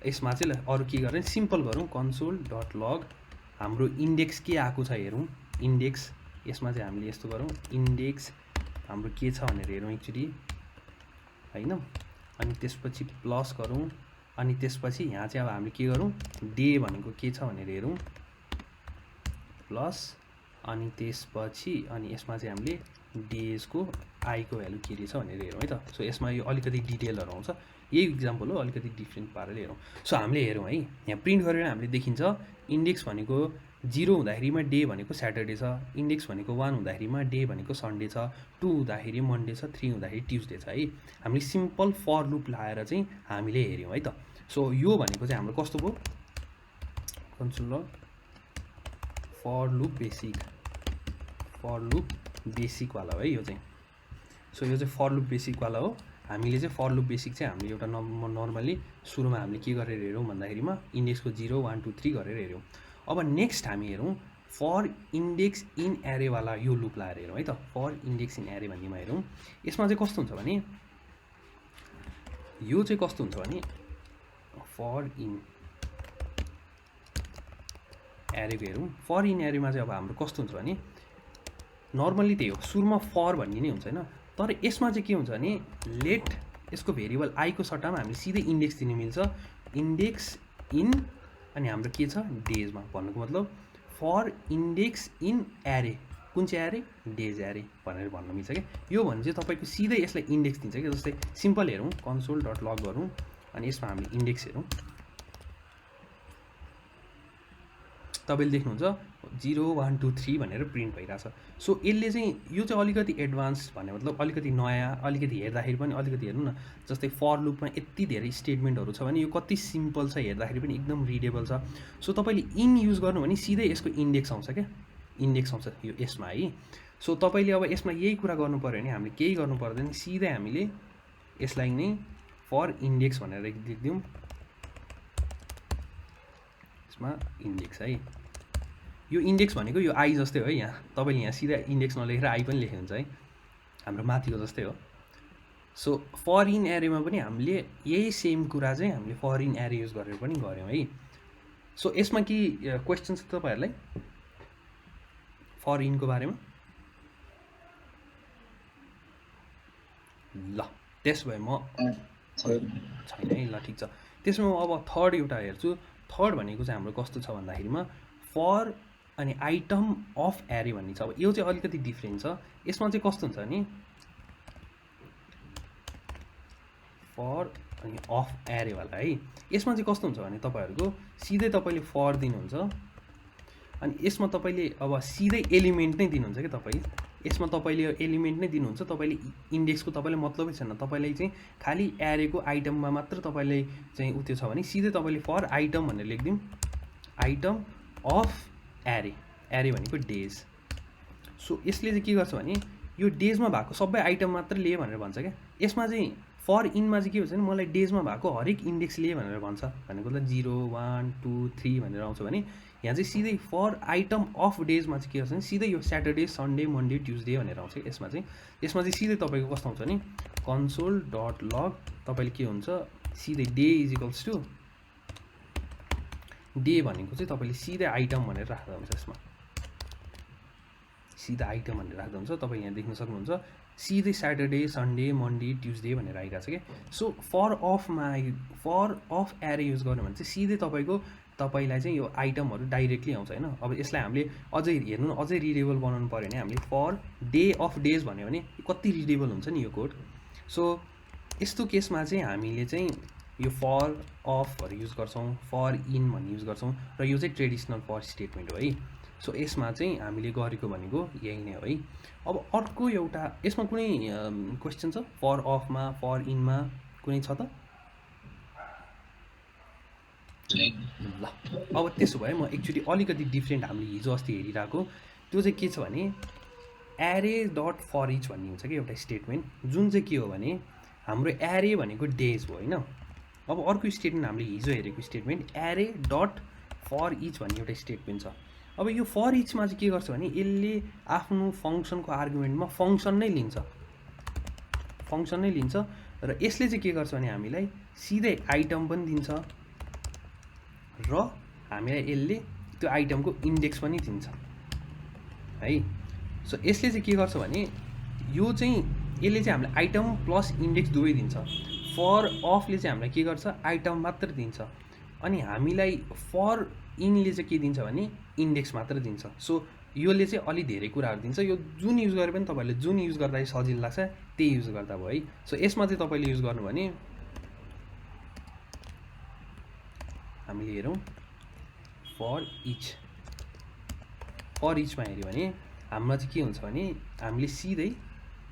यसमा चाहिँ अरू के गर्ने सिम्पल गरौँ कन्सोल डट लग हाम्रो इन्डेक्स के आएको छ हेरौँ। इन्डेक्स यसमा चाहिँ हामीले यस्तो गरौँ इन्डेक्स हाम्रो के छ भनेर हेरौँ एक्चुअली होइन अनि त्यसपछि प्लस गरौँ अनि त्यसपछि यहाँ चाहिँ अब हामीले के गरौँ डे भनेको के छ भनेर हेरौँ प्लस अनि त्यसपछि अनि यसमा चाहिँ हामीले डेजको आईको भ्यालु के रहेछ भनेर हेरौँ है त। सो यसमा यो अलिकति डिटेलहरू आउँछ यही इक्जाम्पल हो अलिकति डिफ्रेन्ट पाराले हेरौँ। सो हामीले हेरौँ है यहाँ प्रिन्ट गरेर हामीले देखिन्छ इन्डेक्स भनेको 0 हुँदाखेरिमा डे भनेको स्याटरडे छ इन्डेक्स भनेको 1 हुँदाखेरिमा डे भनेको सन्डे छ 2 हुँदाखेरि मन्डे छ 3 हुँदाखेरि ट्युजडे छ है। हामीले सिम्पल फर लुप लाएर चाहिँ हामीले हेऱ्यौँ है त। सो यो भनेको चाहिँ हाम्रो कस्तो भयो console for loop basic for loop बेसिकवाला हो है यो चाहिँ। सो यो चाहिँ फर लुप बेसिकवाला हो। हामीले चाहिँ फर लुप बेसिक चाहिँ हामीले एउटा नर्मली सुरुमा हामीले के गरेर हेऱ्यौँ भन्दाखेरिमा इन्डेक्सको 0 1 2 3 गरेर हेऱ्यौँ। अब नेक्स्ट हामी हेरौँ फर इन्डेक्स इन एरेवाला यो लुप लाएर हेरौँ है त। फर इन्डेक्स इन एरे भन्नेमा हेरौँ। यसमा चाहिँ कस्तो हुन्छ भने यो चाहिँ कस्तो हुन्छ भने फर इन एरेको हेरौँ। फर इन एरेमा चाहिँ अब हाम्रो कस्तो हुन्छ भने नर्मली त्यही हो, सुरुमा फर भन्ने नै हुन्छ होइन। तर यसमा चाहिँ के हुन्छ भने लेट यसको भेरिएबल आईको सट्टामा हामीले सिधै इन्डेक्स दिनु मिल्छ। इन्डेक्स इन अनि हाम्रो के छ डेजमा, भन्नुको मतलब फर इन्डेक्स इन एरे, कुन चाहिँ एरे डेज एरे भनेर भन्न मिल्छ क्या। यो भने चाहिँ तपाईँको सिधै यसलाई इन्डेक्स दिन्छ क्या। जस्तै सिम्पल हेरौँ कन्सोल डट लग गरौँ अनि यसमा हामीले इन्डेक्स हेरौँ। तपाईँले देख्नुहुन्छ 0 1 2 3 भनेर प्रिन्ट भइरहेछ। सो यसले चाहिँ यो चाहिँ अलिकति एडभान्स भन्ने मतलब अलिकति नयाँ, अलिकति हेर्दाखेरि पनि अलिकति हेर्नु न। जस्तै फर लुपमा यति धेरै स्टेटमेन्टहरू छ भने यो कति सिम्पल छ, हेर्दाखेरि पनि एकदम रिडेबल छ। सो तपाईँले इन युज गर्नु भने सिधै यसको इन्डेक्स आउँछ क्या, इन्डेक्स आउँछ यो यसमा है। सो तपाईँले अब यसमा यही कुरा गर्नु पऱ्यो भने हामीले केही गर्नु पर्दैन, सिधै हामीले यसलाई नै फर इन्डेक्स भनेर लेखिदिउँ। यसमा इन्डेक्स है, यो इन्डेक्स भनेको यो आई जस्तै हो है। यहाँ तपाईँले यहाँ सिधा इन्डेक्स नलेखेर आई पनि लेख्नुहुन्छ है, हाम्रो माथिको जस्तै हो। सो फर इन एरेमा पनि हामीले यही सेम कुरा चाहिँ हामीले फर इन एरे युज गरेर पनि गऱ्यौँ है। सो यसमा के क्वेसन छ तपाईँहरूलाई फर इनको बारेमा? ल त्यसो भए म छैन है। ल ठिक छ, त्यसमा म अब थर्ड एउटा हेर्छु। थर्ड भनेको चाहिँ हाम्रो कस्तो छ भन्दाखेरिमा फर अनि आइटम अफ एरे भन्ने छ। अब यो चाहिँ अलिकति डिफ्रेन्ट छ। यसमा चाहिँ कस्तो हुन्छ भने फर अनि अफ एरेवाला है। यसमा चाहिँ कस्तो हुन्छ भने तपाईँहरूको सिधै तपाईँले फर दिनुहुन्छ अनि यसमा तपाईँले अब सिधै एलिमेन्ट नै दिनुहुन्छ क्या। तपाईँ यसमा तपाईँले एलिमेन्ट नै दिनुहुन्छ, तपाईँले इन्डेक्सको तपाईँले मतलबै छैन। तपाईँलाई चाहिँ खालि एरेको आइटममा मात्र तपाईँलाई चाहिँ उ त्यो छ भने सिधै तपाईँले फर आइटम भनेर लेखिदिउँ। आइटम अफ एरे, एरे भनेको डेज। सो यसले चाहिँ के गर्छ भने यो डेजमा भएको सबै आइटम मात्र लिए भनेर भन्छ क्या। यसमा चाहिँ फर इनमा चाहिँ के हुन्छ भने मलाई डेजमा भएको हरेक इन्डेक्स लिए भनेर भन्छ, भनेको त 0 1 2 3 भनेर आउँछ भने यहाँ चाहिँ सिधै फर आइटम अफ डेजमा चाहिँ के गर्छ भने सिधै यो स्याटरडे सन्डे मन्डे ट्युजडे भनेर आउँछ। यसमा चाहिँ सिधै तपाईँको कस्तो हुन्छ भने कन्सोल डट लग तपाईँले के हुन्छ सिधै day is equals to day भनेको चाहिँ तपाईँले सिधै आइटम भनेर राख्दा हुन्छ। यसमा सिधा आइटम भनेर राख्दा हुन्छ। तपाईँ यहाँ देख्न सक्नुहुन्छ सिधै स्याटरडे सन्डे मन्डे ट्युजडे भनेर आइरहेको छ क्या। सो फर अफ एरे युज गर्नु भने चाहिँ सिधै तपाईँलाई चाहिँ यो आइटमहरू डाइरेक्टली आउँछ होइन। अब यसलाई हामीले अझै हेर्नु न, अझै रिडेबल बनाउनु पऱ्यो भने हामीले फर डे अफ डेज भन्यो भने कति रिडेबल हुन्छ नि यो कोड। सो यस्तो केसमा चाहिँ हामीले चाहिँ यो फर अफहरू युज गर्छौँ, फर इन भन्ने युज गर्छौँ र यो चाहिँ ट्रेडिसनल फर स्टेटमेन्ट हो है। सो यसमा चाहिँ हामीले गरेको भनेको यही नै हो है। अब अर्को एउटा यसमा कुनै क्वेसन छ फर अफमा फर इनमा कुनै छ त? ल अब त्यसो भए म एक्चुअली अलिकति डिफ्रेन्ट हामीले हिजो अस्ति हेरिरहेको त्यो चाहिँ के छ भने एरे डट फर इच भन्ने हुन्छ कि एउटा स्टेटमेन्ट, जुन चाहिँ के हो भने हाम्रो एरे भनेको डेज हो होइन। अब अर्को स्टेटमेन्ट हामीले हिजो हेरेको स्टेटमेन्ट एरे डट फर इच भन्ने एउटा स्टेटमेन्ट छ। अब यो फर इचमा चाहिँ के गर्छ भने यसले आफ्नो फङ्सनको आर्गुमेन्टमा फङ्सन नै लिन्छ र यसले चाहिँ के गर्छ भने हामीलाई सिधै आइटम पनि दिन्छ र हामीलाई यसले त्यो आइटमको इन्डेक्स पनि दिन्छ है। सो यसले चाहिँ के गर्छ भने यो चाहिँ यसले चाहिँ हामीलाई आइटम प्लस इन्डेक्स दुवै दिन्छ। फर अफले चाहिँ हामीलाई के गर्छ आइटम मात्र दिन्छ अनि हामीलाई फर इनले चाहिँ के दिन्छ भने इन्डेक्स मात्र दिन्छ। सो योले चाहिँ अलि धेरै कुराहरू दिन्छ। यो जुन युज गरे पनि तपाईँहरूले जुन युज गर्दा सजिलो लाग्छ त्यही युज गर्दा भयो है। सो यसमा चाहिँ तपाईँले युज गर्नु भने हामीले हेरौँ फर इचमा हेऱ्यो भने हाम्रो चाहिँ के हुन्छ भने हामीले सिधै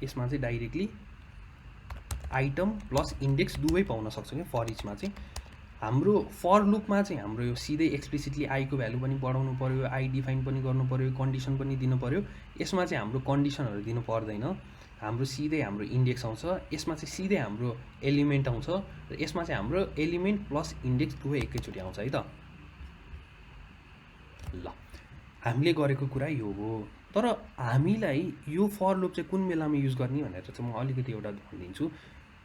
यसमा चाहिँ डाइरेक्टली आइटम प्लस इन्डेक्स दुवै पाउन सक्छौँ क्या फर इचमा चाहिँ। हाम्रो फर लुपमा चाहिँ हाम्रो यो सिधै एक्सप्लिसिटली आईको भ्यालु पनि बढाउनु पऱ्यो, आई डिफाइन पनि गर्नु पऱ्यो, कन्डिसन पनि दिनु पऱ्यो। यसमा चाहिँ हाम्रो कन्डिसनहरू दिनु पर्दैन, हाम्रो सिधै हाम्रो इन्डेक्स आउँछ, यसमा चाहिँ सिधै हाम्रो एलिमेन्ट आउँछ र यसमा चाहिँ हाम्रो एलिमेन्ट प्लस इन्डेक्स दुवै एकैचोटि आउँछ है त। ल हामीले गरेको कुरा यो हो, तर हामीलाई यो फर लुप चाहिँ कुन बेलामा युज गर्ने भनेर चाहिँ म अलिकति एउटा भनिदिन्छु।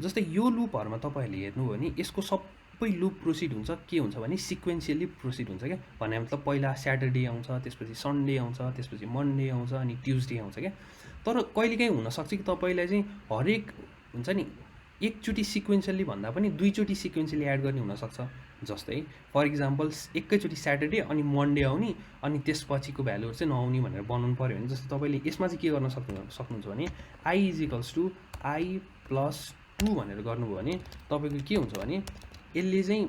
जस्तै यो लुपहरूमा तपाईँहरूले हेर्नुभयो भने यसको सबै लुप प्रोसिड हुन्छ के हुन्छ भने सिक्वेन्सियली प्रोसिड हुन्छ क्या। भने मतलब पहिला स्याटरडे आउँछ, त्यसपछि सन्डे आउँछ, त्यसपछि मन्डे आउँछ, अनि ट्युजडे आउँछ क्या। तर कहिलेकाहीँ हुनसक्छ कि तपाईँलाई चाहिँ हरेक हुन्छ नि एकचोटि सिक्वेन्सियली भन्दा पनि दुईचोटि सिक्वेन्सियली एड गर्ने हुनसक्छ। जस्तै फर इक्जाम्पल एकैचोटि स्याटरडे अनि मन्डे आउने अनि त्यसपछिको भ्यालुहरू चाहिँ नआउने भनेर बनाउनु पऱ्यो भने जस्तै तपाईँले यसमा चाहिँ के गर्न सक्नुहुन्छ भने I is equals to I plus 2 भनेर गर्नुभयो भने तपाईँको के हुन्छ भने यसले चाहिँ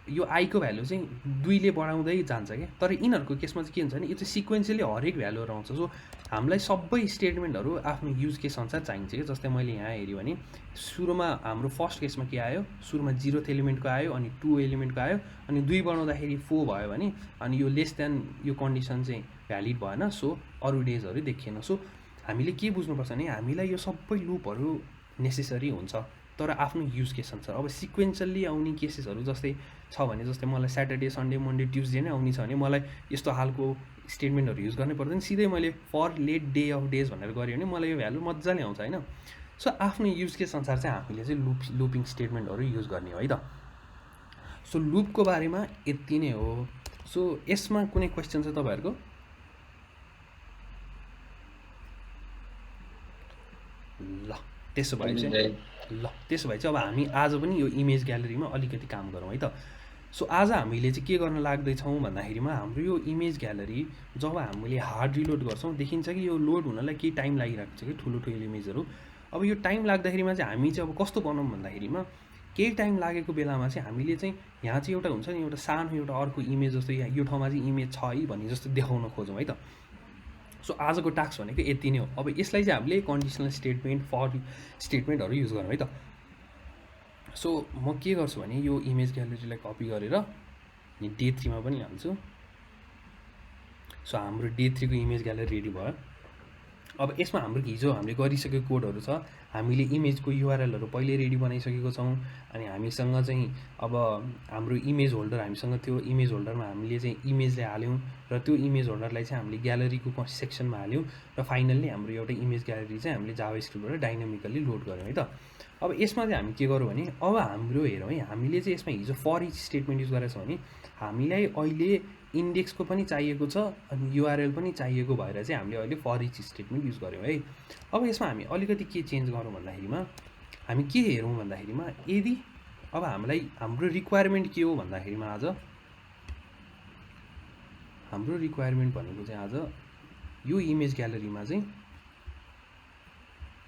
यो आईको भ्यालु चाहिँ 2 ले बढाउँदै जान्छ क्या। तर यिनीहरूको केसमा चाहिँ के हुन्छ भने यो चाहिँ सिक्वेन्सियली हरेक भ्यालुहरू आउँछ। सो हामीलाई सबै स्टेटमेन्टहरू आफ्नो युज केस अनुसार चाहिन्छ कि। जस्तै मैले यहाँ हेऱ्यो भने सुरुमा हाम्रो फर्स्ट केसमा के आयो, सुरुमा 0th एलिमेन्टको आयो, अनि 2 एलिमेन्टको आयो, अनि 2 बढाउँदाखेरि 4 भयो भने अनि यो लेस देन यो कन्डिसन चाहिँ भ्यालिड भएन, सो अरू डेजहरू देखिएन। सो हामीले के बुझ्नुपर्छ भने हामीलाई यो सबै लुपहरू नेसेसरी हुन्छ, तर आफ्नो युज केस अनुसार। अब सिक्वेन्सली आउने केसेसहरू जस्तै छ भने जस्तै मलाई स्याटरडे सन्डे मन्डे ट्युजडे नै आउने छ भने मलाई यस्तो खालको स्टेटमेन्टहरू युज गर्नै पर्दैन, सिधै मैले for let day of days भनेर गरेँ भने मलाई यो भ्यालु मजाले आउँछ होइन। सो आफ्नो युज केस अनुसार चाहिँ हामीले चाहिँ लुपिङ स्टेटमेन्टहरू युज गर्ने हो है त। सो लुपको बारेमा यति नै हो। सो यसमा कुनै क्वेसन छ तपाईँहरूको? ल त्यसो भए चाहिँ अब हामी आज पनि यो इमेज ग्यालरीमा अलिकति काम गरौँ है त। सो आज हामीले चाहिँ के गर्न लाग्दैछौँ भन्दाखेरिमा हाम्रो यो इमेज ग्यालरी जब हामीले हार्ड रिलोड गर्छौँ देखिन्छ कि यो लोड हुनलाई केही टाइम लागिरहेको छ कि ठुलो इमेजहरू। अब यो टाइम लाग्दाखेरिमा चाहिँ हामी चाहिँ अब कस्तो बनाऊँ भन्दाखेरिमा केही टाइम लागेको बेलामा चाहिँ हामीले चाहिँ यहाँ चाहिँ एउटा हुन्छ नि एउटा सानो एउटा अर्को इमेज जस्तो यो ठाउँमा चाहिँ इमेज छ है भन्ने जस्तो देखाउन खोजौँ है त। सो आजको टास्क भनेको यति नै हो। अब यसलाई चाहिँ हामीले कन्डिसनल स्टेटमेन्ट फर स्टेटमेन्टहरू युज गरौँ है त। सो म के गर्छु भने यो इमेज ग्यालरीलाई कपी गरेर डे 3 मा पनि हाल्छु। सो हाम्रो डे 3 को इमेज ग्यालरी रेडी भयो। अब यसमा हाम्रो हिजो हामीले गरिसकेको कोडहरू छ, हामीले इमेजको युआरएलहरू पहिले रेडी बनाइसकेको छौँ। अनि हामीसँग चाहिँ अब हाम्रो इमेज होल्डर हामीसँग थियो, इमेज होल्डरमा हामीले चाहिँ इमेजलाई हाल्यौँ र त्यो इमेज होल्डरलाई चाहिँ हामीले ग्यालरीको सेक्सनमा हाल्यौँ र फाइनल्ली हाम्रो एउटा इमेज ग्यालरी चाहिँ हामीले जाभास्क्रिप्टबाट डाइनामिकली लोड गऱ्यौँ है त। अब यसमा चाहिँ हामी के गरौँ भने अब हाम्रो हेरौँ है, हामीले चाहिँ यसमा हिजो फर इच स्टेटमेन्ट युज गरेको छौँ भने हामीलाई अहिले इन्डेक्सको पनि चाहिएको छ अनि युआरएल पनि चाहिएको भएर चाहिँ हामीले अहिले फर इच स्टेटमेन्ट युज गऱ्यौँ है। अब यसमा हामी अलिकति के चेन्ज गरौँ भन्दाखेरिमा हामी के हेरौँ भन्दाखेरिमा यदि अब हामीलाई हाम्रो रिक्वायरमेन्ट के हो भन्दाखेरिमा आज हाम्रो रिक्वायरमेन्ट भनेको चाहिँ आज यो इमेज ग्यालरीमा चाहिँ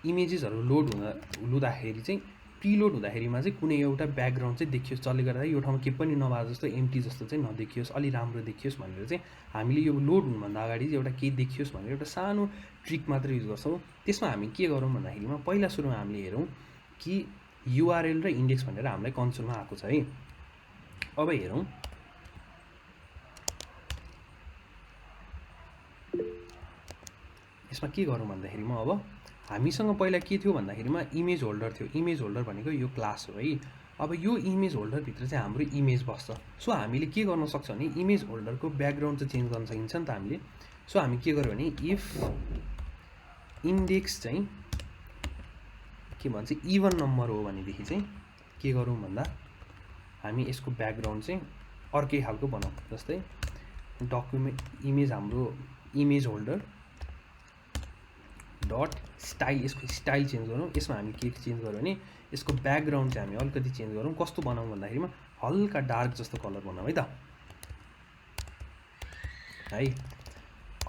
इमेजेसहरू लोड हुँदाखेरि चाहिँ प्रिलोड हुँदाखेरिमा चाहिँ कुनै एउटा ब्याकग्राउन्ड चाहिँ देखियोस्, जसले गर्दा यो ठाउँमा केही पनि नभए जस्तो एम्प्टी जस्तो चाहिँ नदेखियोस्, अलि राम्रो देखियोस् भनेर चाहिँ हामीले यो लोड हुनुभन्दा अगाडि चाहिँ एउटा केही देखियोस् भनेर एउटा सानो ट्रिक मात्र युज गर्छौँ। त्यसमा हामी के गरौँ भन्दाखेरिमा पहिला सुरुमा हामीले हेरौँ कि युआरएल र इन्डेक्स भनेर हामीलाई कन्सोलमा आएको छ है। अब हेरौँ यसमा के गरौँ भन्दाखेरिमा अब हामीसँग पहिला के थियो भन्दाखेरिमा इमेज होल्डर थियो। इमेज होल्डर भनेको यो क्लास हो है। अब यो इमेज होल्डरभित्र चाहिँ हाम्रो इमेज बस्छ। सो हामीले के गर्न सक्छ भने इमेज होल्डरको ब्याकग्राउन्ड चाहिँ चेन्ज गर्न सकिन्छ नि त हामीले। सो हामी के गर्यो भने इफ इन्डेक्स चाहिँ के भन्छ इभन नम्बर हो भनेदेखि चाहिँ के गरौँ भन्दा हामी यसको ब्याकग्राउन्ड चाहिँ अर्कै खालको बनाऊँ। जस्तै डकुमेन्ट इमेज हाम्रो इमेज होल्डर डट स्टाइल, यसको स्टाइल चेन्ज गरौँ। यसमा हामी के चेन्ज गऱ्यो भने यसको ब्याकग्राउन्ड चाहिँ हामी अलिकति चेन्ज गरौँ। कस्तो बनाऊँ भन्दाखेरिमा हल्का डार्क जस्तो कलर बनाऊँ है त है।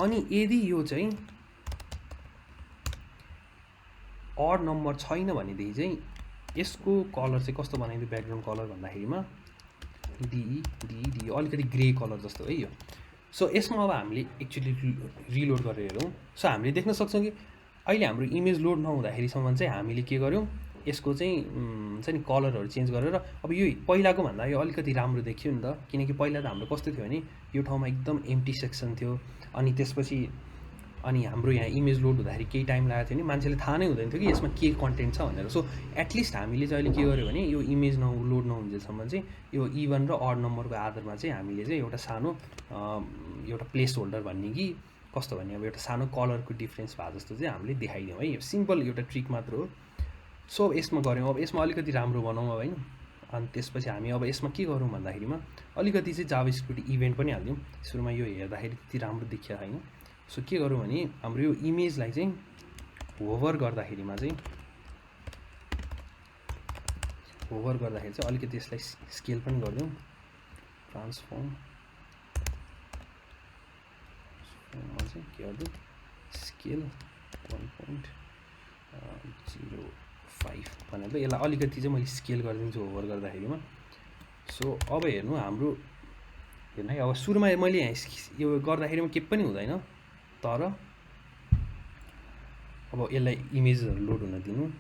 अनि यदि यो चाहिँ अड नम्बर छैन भनेदेखि चाहिँ यसको कलर चाहिँ कस्तो बनाइदियो ब्याकग्राउन्ड कलर भन्दाखेरिमा डी अलिकति ग्रे कलर जस्तो है यो। सो यसमा अब हामीले एक्चुअली रिलोड गरेर हेरौँ। सो हामीले देख्न सक्छौँ कि अहिले हाम्रो इमेज लोड नहुँदाखेरिसम्म चाहिँ हामीले के गर्यौँ यसको चाहिँ हुन्छ नि कलरहरू चेन्ज गरेर अब यो पहिलाको भन्दा यो अलिकति राम्रो देखियो नि त, किनकि पहिला त हाम्रो कस्तो थियो भने यो ठाउँमा एकदम एम्प्टी सेक्सन थियो, अनि त्यसपछि अनि हाम्रो यहाँ इमेज लोड हुँदाखेरि केही टाइम लागेको थियो नि मान्छेले थाहा नै हुँदैन थियो कि यसमा के कन्टेन्ट छ भनेर। सो एटलिस्ट हामीले चाहिँ अहिले के गर्यो भने यो इमेज लोड नहुन्जेलसम्म चाहिँ यो इभन र अड नम्बरको आधारमा चाहिँ हामीले चाहिँ एउटा सानो एउटा प्लेस होल्डर भन्ने कि कस्तो भने अब एउटा सानो कलरको डिफ्रेन्स भए जस्तो चाहिँ हामीले देखाइदिउँ है। यो सिम्पल एउटा ट्रिक मात्र हो। सो यसमा गऱ्यौँ, अब यसमा अलिकति राम्रो बनाउँ अब होइन। अनि त्यसपछि हामी अब यसमा के गरौँ भन्दाखेरिमा अलिकति चाहिँ जाभास्क्रिप्ट इभेन्ट पनि हालिदिउँ। सुरुमा यो हेर्दाखेरि त्यति राम्रो देखिया छैन। सो के गरौँ भने हाम्रो यो इमेजलाई चाहिँ होभर गर्दाखेरिमा चाहिँ अलिकति यसलाई स्केल पनि गरिदिउँ। ट्रान्सफर्ममा चाहिँ के गरिदिउँ, स्केल 1.05 भनेर त यसलाई अलिकति चाहिँ मैले स्केल गरिदिन्छु होभर गर्दाखेरिमा। सो अब हेर्नु हाम्रो हेर्नु है, अब सुरुमा मैले यहाँ यो गर्दाखेरिमा केही पनि हुँदैन, तर अब यसलाई इमेजहरू लोड हुन दिनु।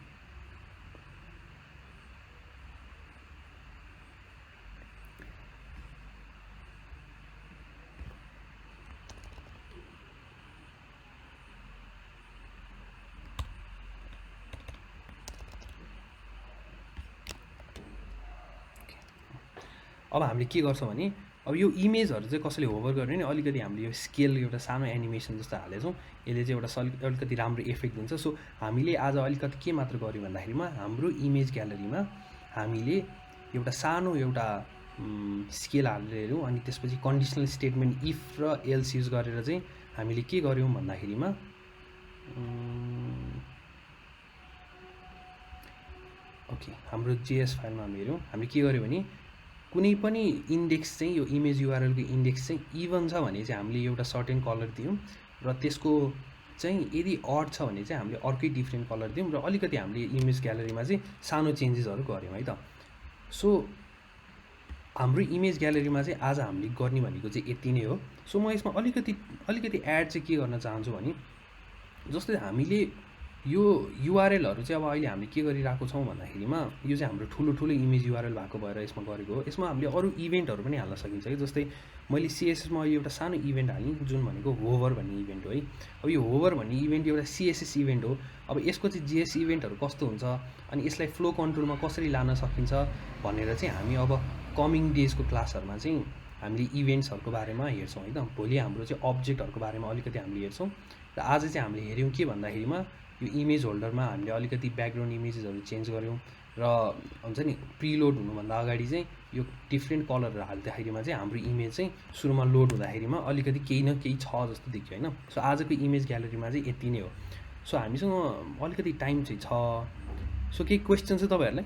अब हामीले के गर्छौँ भने अब यो इमेजहरू चाहिँ कसैले होभर गर्यो भने अलिकति हामीले यो स्केल एउटा सानो एनिमेसन जस्तो हालेछौँ, यसले चाहिँ एउटा अलिकति राम्रो इफेक्ट दिन्छ। सो हामीले आज अलिकति के मात्र गऱ्यौँ भन्दाखेरिमा हाम्रो इमेज ग्यालरीमा हामीले एउटा सानो एउटा स्केल हालेर हेऱ्यौँ, अनि त्यसपछि कन्डिसनल स्टेटमेन्ट इफ र एल्स युज गरेर चाहिँ हामीले के गऱ्यौँ भन्दाखेरिमा ओके हाम्रो जेएस फाइलमा हामी हेऱ्यौँ, हामीले के गर्यो भने कुनै पनि इन्डेक्स चाहिँ यो इमेज युआरएलको इन्डेक्स चाहिँ इभन छ भने चाहिँ हामीले एउटा सर्टेन कलर दियौँ, र त्यसको चाहिँ यदि अड छ भने चाहिँ हामीले अर्कै डिफ्रेन्ट कलर दियौँ, र अलिकति हामीले इमेज ग्यालरीमा चाहिँ सानो चेन्जेसहरू गऱ्यौँ है त। सो हाम्रो इमेज ग्यालरीमा चाहिँ आज हामीले गर्ने भनेको चाहिँ यति नै हो। सो म यसमा अलिकति एड चाहिँ के गर्न चाहन्छु भने जस्तै हामीले यो युआरएलहरू चाहिँ अब अहिले हामीले के गरिरहेको छौँ भन्दाखेरिमा यो चाहिँ हाम्रो ठुलो इमेज युआरएल भएको भएर यसमा गरेको हो। यसमा हामीले अरू इभेन्टहरू पनि हाल्न सकिन्छ कि, जस्तै मैले सिएसएसमा अहिले एउटा सानो इभेन्ट हालेँ जुन भनेको होभर भन्ने इभेन्ट हो है। अब यो होभर भन्ने इभेन्ट एउटा सिएसएस इभेन्ट हो। अब यसको चाहिँ जेएस इभेन्टहरू कस्तो हुन्छ अनि यसलाई फ्लो कन्ट्रोलमा कसरी लान सकिन्छ भनेर चाहिँ हामी अब कमिङ डेजको क्लासहरूमा चाहिँ हामीले इभेन्ट्सहरूको बारेमा हेर्छौँ है त। भोलि हाम्रो चाहिँ अब्जेक्टहरूको बारेमा अलिकति हामीले हेर्छौँ, र आज चाहिँ हामीले हेऱ्यौँ के भन्दाखेरिमा यो इमेज होल्डरमा हामीले अलिकति ब्याकग्राउन्ड इमेजेसहरू चेन्ज गऱ्यौँ, र हुन्छ नि प्रिलोड हुनुभन्दा अगाडि चाहिँ यो डिफ्रेन्ट कलरहरू हाल्दाखेरिमा चाहिँ हाम्रो इमेज चाहिँ सुरुमा लोड हुँदाखेरिमा अलिकति केही न केही छ जस्तो देखियो होइन। सो आजको इमेज ग्यालरीमा चाहिँ यति नै हो। सो हामीसँग अलिकति टाइम चाहिँ छ। सो केही क्वेसन चाहिँ तपाईँहरूलाई?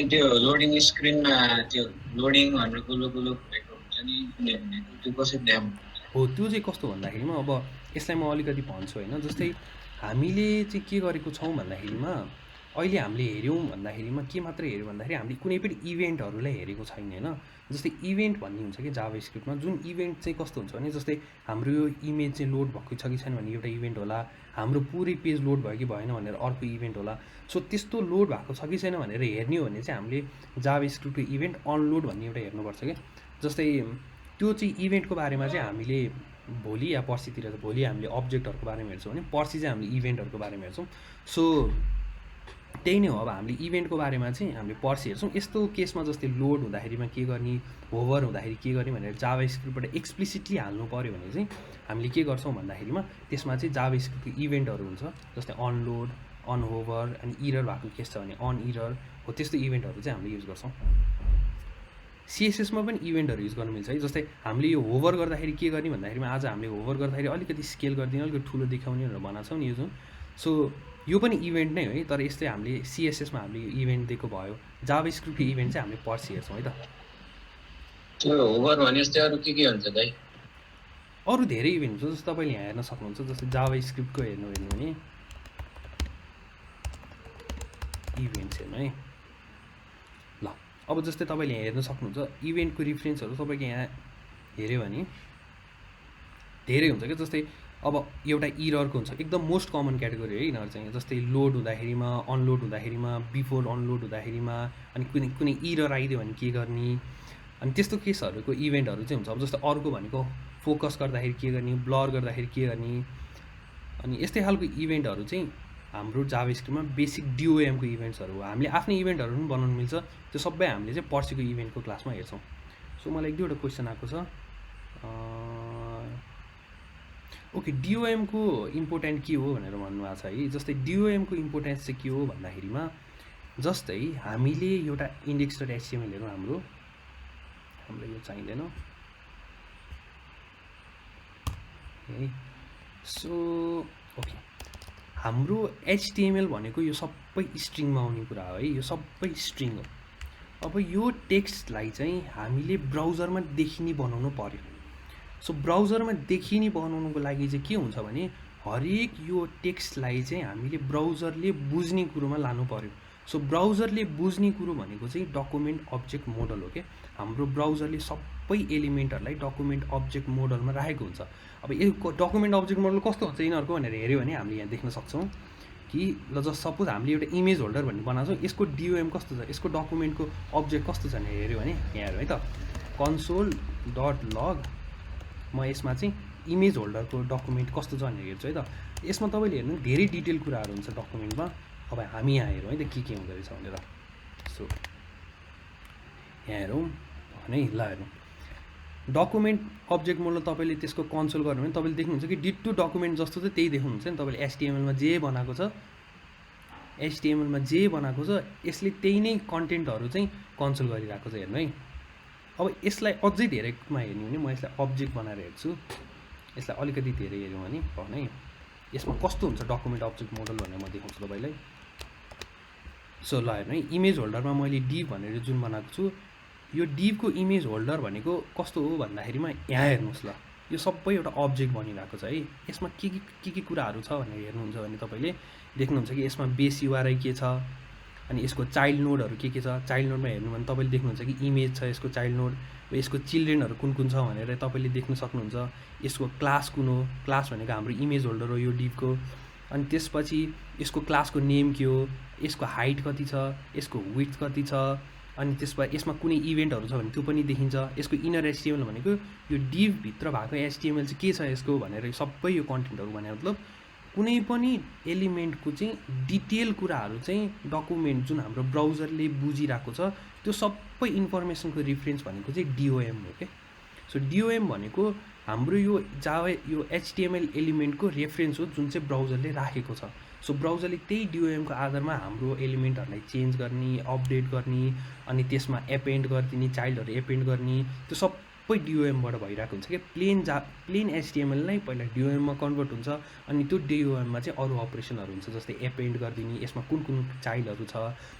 त्यो लोडिङ स्क्रिनमा त्यो लोडिङ भनेर गुलो भएको हुन्छ नि, त्यो कसरी ल्याउँ? हो, त्यो चाहिँ कस्तो भन्दाखेरिमा अब यसलाई म अलिकति भन्छु होइन। जस्तै हामीले चाहिँ के गरेको छौँ भन्दाखेरिमा अहिले हामीले हेऱ्यौँ भन्दाखेरिमा के मात्र हेऱ्यौँ भन्दाखेरि हामीले कुनै पनि इभेन्टहरूलाई हेरेको छैन होइन। जस्तै इभेन्ट भन्ने हुन्छ कि जाभास्क्रिप्टमा, जुन इभेन्ट चाहिँ कस्तो हुन्छ भने जस्तै हाम्रो यो इमेज चाहिँ लोड भएको छ कि छैन भन्ने एउटा इभेन्ट होला, हाम्रो पुरै पेज लोड भयो कि भएन भनेर अर्को इभेन्ट होला। सो त्यस्तो लोड भएको छ कि छैन भनेर हेर्ने हो भने चाहिँ हामीले जाभास्क्रिप्टको इभेन्ट अनलोड भन्ने एउटा हेर्नुपर्छ क्या। जस्तै त्यो चाहिँ इभेन्टको बारेमा चाहिँ हामीले भोलि या पर्सितिर, भोलि हामीले अब्जेक्टहरूको बारेमा हेर्छौँ भने पर्सि चाहिँ हामीले इभेन्टहरूको बारेमा हेर्छौँ। सो त्यही नै हो। अब हामीले इभेन्टको बारेमा चाहिँ हामीले पर्सि हेर्छौँ। यस्तो केसमा जस्तै लोड हुँदाखेरिमा के गर्ने, होभर हुँदाखेरि के गर्ने भनेर जाभास्क्रिप्टबाट एक्सप्लिसिटली हाल्नु पऱ्यो भने चाहिँ हामीले के गर्छौँ भन्दाखेरिमा त्यसमा चाहिँ जाभास्क्रिप्टको इभेन्टहरू हुन्छ, जस्तै अनलोड, अनहोभर, अनि इरर भएको केस छ भने अन इरर हो, त्यस्तो इभेन्टहरू चाहिँ हामीले युज गर्छौँ। सिएसएसमा पनि इभेन्टहरू युज गर्नु मिल्छ है। जस्तै हामीले यो होभर गर्दाखेरि के गर्ने भन्दाखेरिमा आज हामीले होभर गर्दाखेरि अलिकति स्केल गरिदिने, अलिकति ठुलो देखाउने भनेर भनेको छौँ नि यो जुन। सो यो पनि इभेन्ट नै हो है, तर यस्तै हामीले सिएसएसमा हामीले यो इभेन्ट दिएको भयो। जाभास्क्रिप्टको इभेन्ट चाहिँ हामीले पर्सि हेर्छौँ है त। त्यो होभर भने जस्तै अरू के हुन्छ दाइ? अरू धेरै इभेन्ट हुन्छ, जस्तो तपाईँले यहाँ हेर्न सक्नुहुन्छ। जस्तै जाभास्क्रिप्टको हेर्नु भने इभेन्ट्स हेर्नु है। ल अब जस्तै तपाईँले यहाँ हेर्न सक्नुहुन्छ इभेन्टको रिफरेन्सहरू तपाईँको यहाँ हेऱ्यो भने धेरै हुन्छ क्या। जस्तै अब एउटा इररको हुन्छ एकदम मोस्ट कमन क्याटेगोरी है यिनीहरू चाहिँ, जस्तै लोड हुँदाखेरिमा, अनलोड हुँदाखेरिमा, बिफोर अनलोड हुँदाखेरिमा, अनि कुनै कुनै इरर आइदियो भने के गर्ने, अनि त्यस्तो केसहरूको इभेन्टहरू चाहिँ हुन्छ। अब जस्तो अर्को भनेको फोकस गर्दाखेरि के गर्ने, ब्लर गर्दाखेरि के गर्ने, अनि यस्तै खालको इभेन्टहरू चाहिँ हाम्रो जाभास्क्रिप्टमा बेसिक डिओएमको इभेन्ट्सहरू हो। हामीले आफ्नै इभेन्टहरू पनि बनाउनु मिल्छ, त्यो सबै हामीले चाहिँ पर्सिको इभेन्टको क्लासमा हेर्छौँ। सो मलाई एक दुईवटा क्वेसन आएको छ। ओके, डिओएमको इम्पोर्टेन्ट के हो भनेर भन्नुभएको छ है। जस्तै डिओएमको इम्पोर्टेन्स चाहिँ के हो भन्दाखेरिमा, जस्तै हामीले एउटा इन्डेक्स डट एचटिएमएल हेरौँ, हाम्रो यो चाहिँदैन है। सो ओके, हाम्रो एचटिएमएल भनेको यो सबै स्ट्रिङमा आउने कुरा हो है, यो सबै स्ट्रिङ हो। अब यो टेक्स्टलाई चाहिँ हामीले ब्राउजरमा देखिने बनाउनु पर्यो। सो ब्राउजरमा देखिने बनाउनुको लागि चाहिँ के हुन्छ भने हरेक यो टेक्स्टलाई चाहिँ हामीले ब्राउजरले बुझ्ने कुरोमा लानु पर्यो। सो ब्राउजरले बुझ्ने कुरो भनेको चाहिँ डकुमेन्ट अब्जेक्ट मोडल हो क्या। हाम्रो ब्राउजरले सबै एलिमेन्टहरूलाई डकुमेन्ट अब्जेक्ट मोडलमा राखेको हुन्छ। अब यो डकुमेन्ट अब्जेक्ट मोडल कस्तो हुन्छ यिनीहरूको भनेर हेऱ्यो भने हामीले यहाँ देख्न सक्छौँ कि ल जस्ट सपोज हामीले एउटा इमेज होल्डर भन्ने बनाएको छौँ, यसको डिओएम कस्तो छ, यसको डकुमेन्टको अब्जेक्ट कस्तो छ भनेर हेऱ्यो भने यहाँ हेरौँ है त, कन्सोल डट लग, म यसमा चाहिँ इमेज होल्डरको डकुमेन्ट कस्तो छ भनेर हेर्छु है त। यसमा तपाईँले हेर्नु धेरै डिटेल कुराहरू हुन्छ डकुमेन्टमा। अब हामी यहाँ हेरौँ है त के हुँदो रहेछ भनेर। सो यहाँ हेरौँ भने ल हेरौँ, डकुमेन्ट अब्जेक्ट मोडल तपाईँले त्यसको कन्सोल गर्नु भने तपाईँले देख्नुहुन्छ कि डिट टु डकुमेन्ट जस्तो चाहिँ त्यही देख्नुहुन्छ नि। तपाईँले एचटिएमएलमा जे बनाएको छ, एचटिएमएलमा जे बनाएको छ यसले त्यही नै कन्टेन्टहरू चाहिँ कन्सोल गरिरहेको छ। हेर्नु है, अब यसलाई अझै धेरैमा हेर्नु भने म यसलाई अब्जेक्ट बनाएर हेर्छु, यसलाई अलिकति धेरै हेऱ्यौँ भने है यसमा कस्तो हुन्छ डकुमेन्ट अब्जेक्ट मोडल भनेर म देखाउँछु तपाईँलाई। सो ल हेर्नु है, इमेज होल्डरमा मैले डिभ भनेर जुन बनाएको छु, यो डिभको इमेज होल्डर भनेको कस्तो हो भन्दाखेरिमा यहाँ हेर्नुहोस् ल, यो सबै एउटा अब्जेक्ट बनिरहेको छ है। यसमा के कुराहरू छ भनेर हेर्नुहुन्छ भने तपाईँले देख्नुहुन्छ कि यसमा बेस युआरआई के छ, अनि यसको चाइल्ड नोडहरू के छ। चाइल्ड नोडमा हेर्नु भने तपाईँले देख्नुहुन्छ कि इमेज छ यसको चाइल्ड नोड, यसको चिल्ड्रेनहरू कुन छ भनेर तपाईँले देख्न सक्नुहुन्छ। यसको क्लास कुन हो, क्लास भनेको हाम्रो इमेज होल्डर हो यो डिभको। अनि त्यसपछि यसको क्लासको नेम के हो, यसको हाइट कति छ, यसको विड्थ कति छ, अनि त्यसपछि यसमा कुनै इभेन्टहरू छ भने त्यो पनि देखिन्छ। यसको इनर एचटिएमएल भनेको यो डिभभित्र भएको एचटिएमएल चाहिँ के छ यसको भनेर सबै यो कन्टेन्टहरू भने मतलब कुनै पनि एलिमेन्टको चाहिँ डिटेल कुराहरू चाहिँ डकुमेन्ट जुन हाम्रो ब्राउजरले बुझिरहेको छ त्यो सबै इन्फर्मेसनको रिफरेन्स भनेको चाहिँ डिओएम हो क्या। सो डिओएम भनेको हाम्रो यो जावा यो एचटिएमएल एलिमेन्टको रेफरेन्स हो जुन चाहिँ ब्राउजरले राखेको छ। सो ब्राउजरले त्यही डिओएमको आधारमा हाम्रो एलिमेन्टहरूलाई चेन्ज गर्ने, अपडेट गर्ने, अनि त्यसमा एपेन्ड गरिदिने, चाइल्डहरू एपेन्ड गर्ने, त्यो सबै डिओएमबाट भइरहेको हुन्छ क्या। प्लेन एचटिएमएल नै पहिला डिओएममा कन्भर्ट हुन्छ, अनि त्यो डिओएममा चाहिँ अरू अपरेसनहरू हुन्छ जस्तै एपेन्ड गरिदिने, यसमा कुन चाइल्डहरू छ,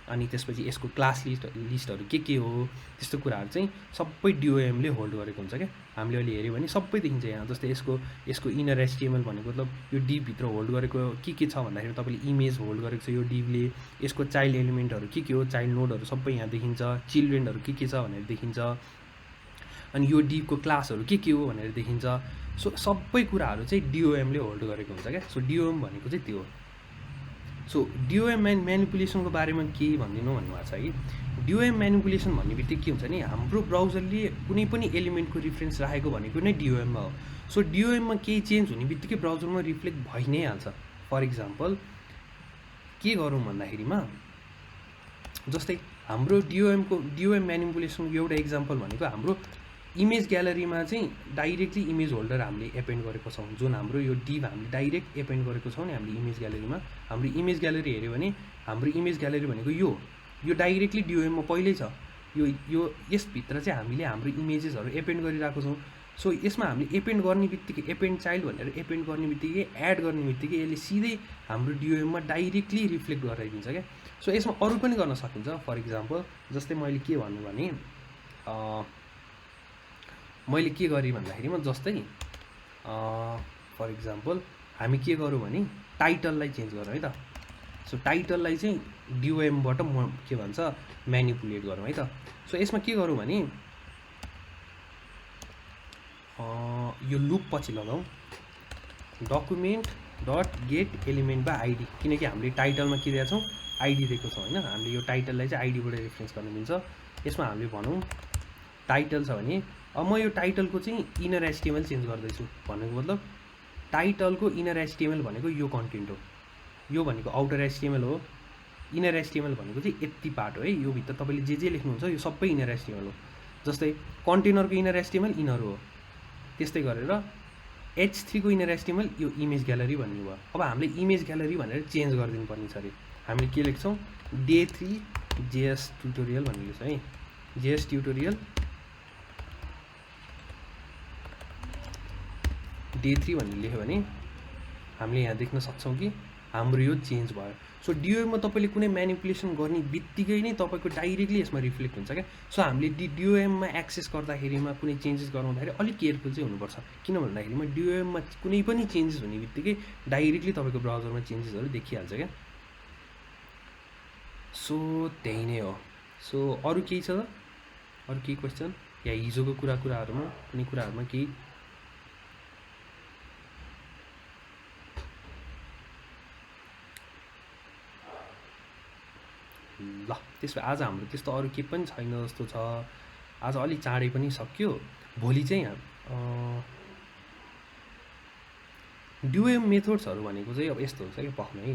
अनि त्यसपछि यसको क्लास लिस्टहरू के हो, त्यस्तो कुराहरू चाहिँ सबै डिओएमले होल्ड गरेको हुन्छ क्या। हामीले अहिले हेऱ्यो भने सबै देखिन्छ यहाँ। जस्तै यसको इनर एचटिएमएल भनेको मतलब यो डिभभित्र होल्ड गरेको के छ भन्दाखेरि तपाईँले इमेज होल्ड गरेको छ यो डिभले, यसको चाइल्ड एलिमेन्टहरू के हो, चाइल्ड नोडहरू सबै यहाँ देखिन्छ, चिल्ड्रेनहरू के छ भनेर देखिन्छ, अनि यो डिभको क्लासहरू के हो भनेर देखिन्छ। सो सबै कुराहरू चाहिँ डिओएमले होल्ड गरेको हुन्छ क्या। सो डिओएम भनेको चाहिँ त्यो हो। सो डिओएम म्यानिपुलेसनको बारेमा के भनिदिनु भन्नुभएको छ कि डिओएम म्यानिपुलेसन भन्ने बित्तिकै के हुन्छ नि, हाम्रो ब्राउजरले कुनै पनि एलिमेन्टको रिफरेन्स राखेको भनेको नै डिओएममा हो। सो डिओएममा केही चेन्ज हुने बित्तिकै ब्राउजरमा रिफ्लेक्ट भइ नै हाल्छ। फर इक्जाम्पल के गरौँ भन्दाखेरिमा जस्तै हाम्रो डिओएम म्यानिपुलेसनको एउटा इक्जाम्पल भनेको हाम्रो इमेज ग्यालरीमा चाहिँ डाइरेक्टली इमेज होल्डर हामीले एपेन्ड गरेको छौँ। जुन हाम्रो यो डिभ हामीले डाइरेक्ट एपेन्ड गरेको छौँ नि हामीले इमेज ग्यालरीमा, हाम्रो इमेज ग्यालरी हेऱ्यो भने हाम्रो इमेज ग्यालरी भनेको यो डाइरेक्टली डिओएममा पहिल्यै छ। यो यसभित्र चाहिँ हामीले हाम्रो इमेजेसहरू एपेन्ड गरिरहेको छौँ। सो यसमा हामीले एपेन्ड गर्ने बित्तिकै एपेन्ड चाइल्ड भनेर एपेन्ड गर्ने बित्तिकै एड गर्ने बित्तिकै यसले सिधै हाम्रो डिओएममा डाइरेक्टली रिफ्लेक्ट गराइदिन्छ क्या। सो यसमा अरू पनि गर्न सकिन्छ। फर इक्जाम्पल जस्तै मैले के भन्नु भने मैले के गरेँ भन्दाखेरिमा जस्तै फर इक्जाम्पल हामी के गरौँ भने टाइटललाई चेन्ज गरौँ है त। सो टाइटललाई चाहिँ डिओएमबाट के भन्छ म्यानिपुलेट गरौँ है त। सो यसमा के गरौँ भने यो लुप पछि लगाउँ document dot get element by ID, किनकि हामीले टाइटलमा के दिएका छौँ आइडी दिएको छौँ होइन। हामीले यो टाइटललाई चाहिँ आइडीबाट रेफरेन्स गर्न मिल्छ। यसमा हामीले भनौँ टाइटल छ भने अब म यो टाइटलको चाहिँ इनर एचटिएमएल चेन्ज गर्दैछु भनेको मतलब टाइटलको इनर एचटिएमएल भनेको यो कन्टेन्ट हो, यो भनेको आउटर एचटिएमएल हो, इनर एचटिएमएल भनेको चाहिँ यति पार्ट हो है। यो भित्र तपाईँले जे लेख्नुहुन्छ यो सबै इनर एचटिएमएल हो। जस्तै कन्टेनरको इनर एचटिएमएल इनर हो, त्यस्तै गरेर H3 को इनर एचटिएमएल यो इमेज ग्यालरी भन्ने भयो। अब हामीले इमेज ग्यालरी भनेर चेन्ज गरिदिनु पर्ने छ अरे। हामीले के लेख्छौँ डे 3 JS ट्युटोरियल भन्ने लेख्छौँ है। JS ट्युटोरियल डे 3 भन्ने लेख्यो भने हामीले यहाँ देख्न सक्छौँ कि हाम्रो यो चेन्ज भयो। सो डिओएममा तपाईँले कुनै म्यानिपुलेसन गर्ने बित्तिकै नै तपाईँको डाइरेक्टली यसमा रिफ्लेक्ट हुन्छ क्या। सो हामीले डिओएममा एक्सेस गर्दाखेरिमा कुनै चेन्जेस गराउँदाखेरि अलिक केयरफुल चाहिँ हुनुपर्छ। किन भन्दाखेरिमा डिओएममा कुनै पनि चेन्जेस हुने बित्तिकै डाइरेक्टली तपाईँको ब्राउजरमा चेन्जेसहरू देखिहाल्छ क्या। सो त्यही नै हो। सो अरू केही छ त, अरू केही क्वेसन या हिजोको कुराहरूमा कुनै कुराहरूमा केही? ल त्यसो भए आज हाम्रो त्यस्तो अरू केही पनि छैन जस्तो छ। आज अलिक चाँडै पनि सक्यो। भोलि चाहिँ डिओएम मेथड्सहरू भनेको चाहिँ अब यस्तो हुन्छ क्या पक्न है।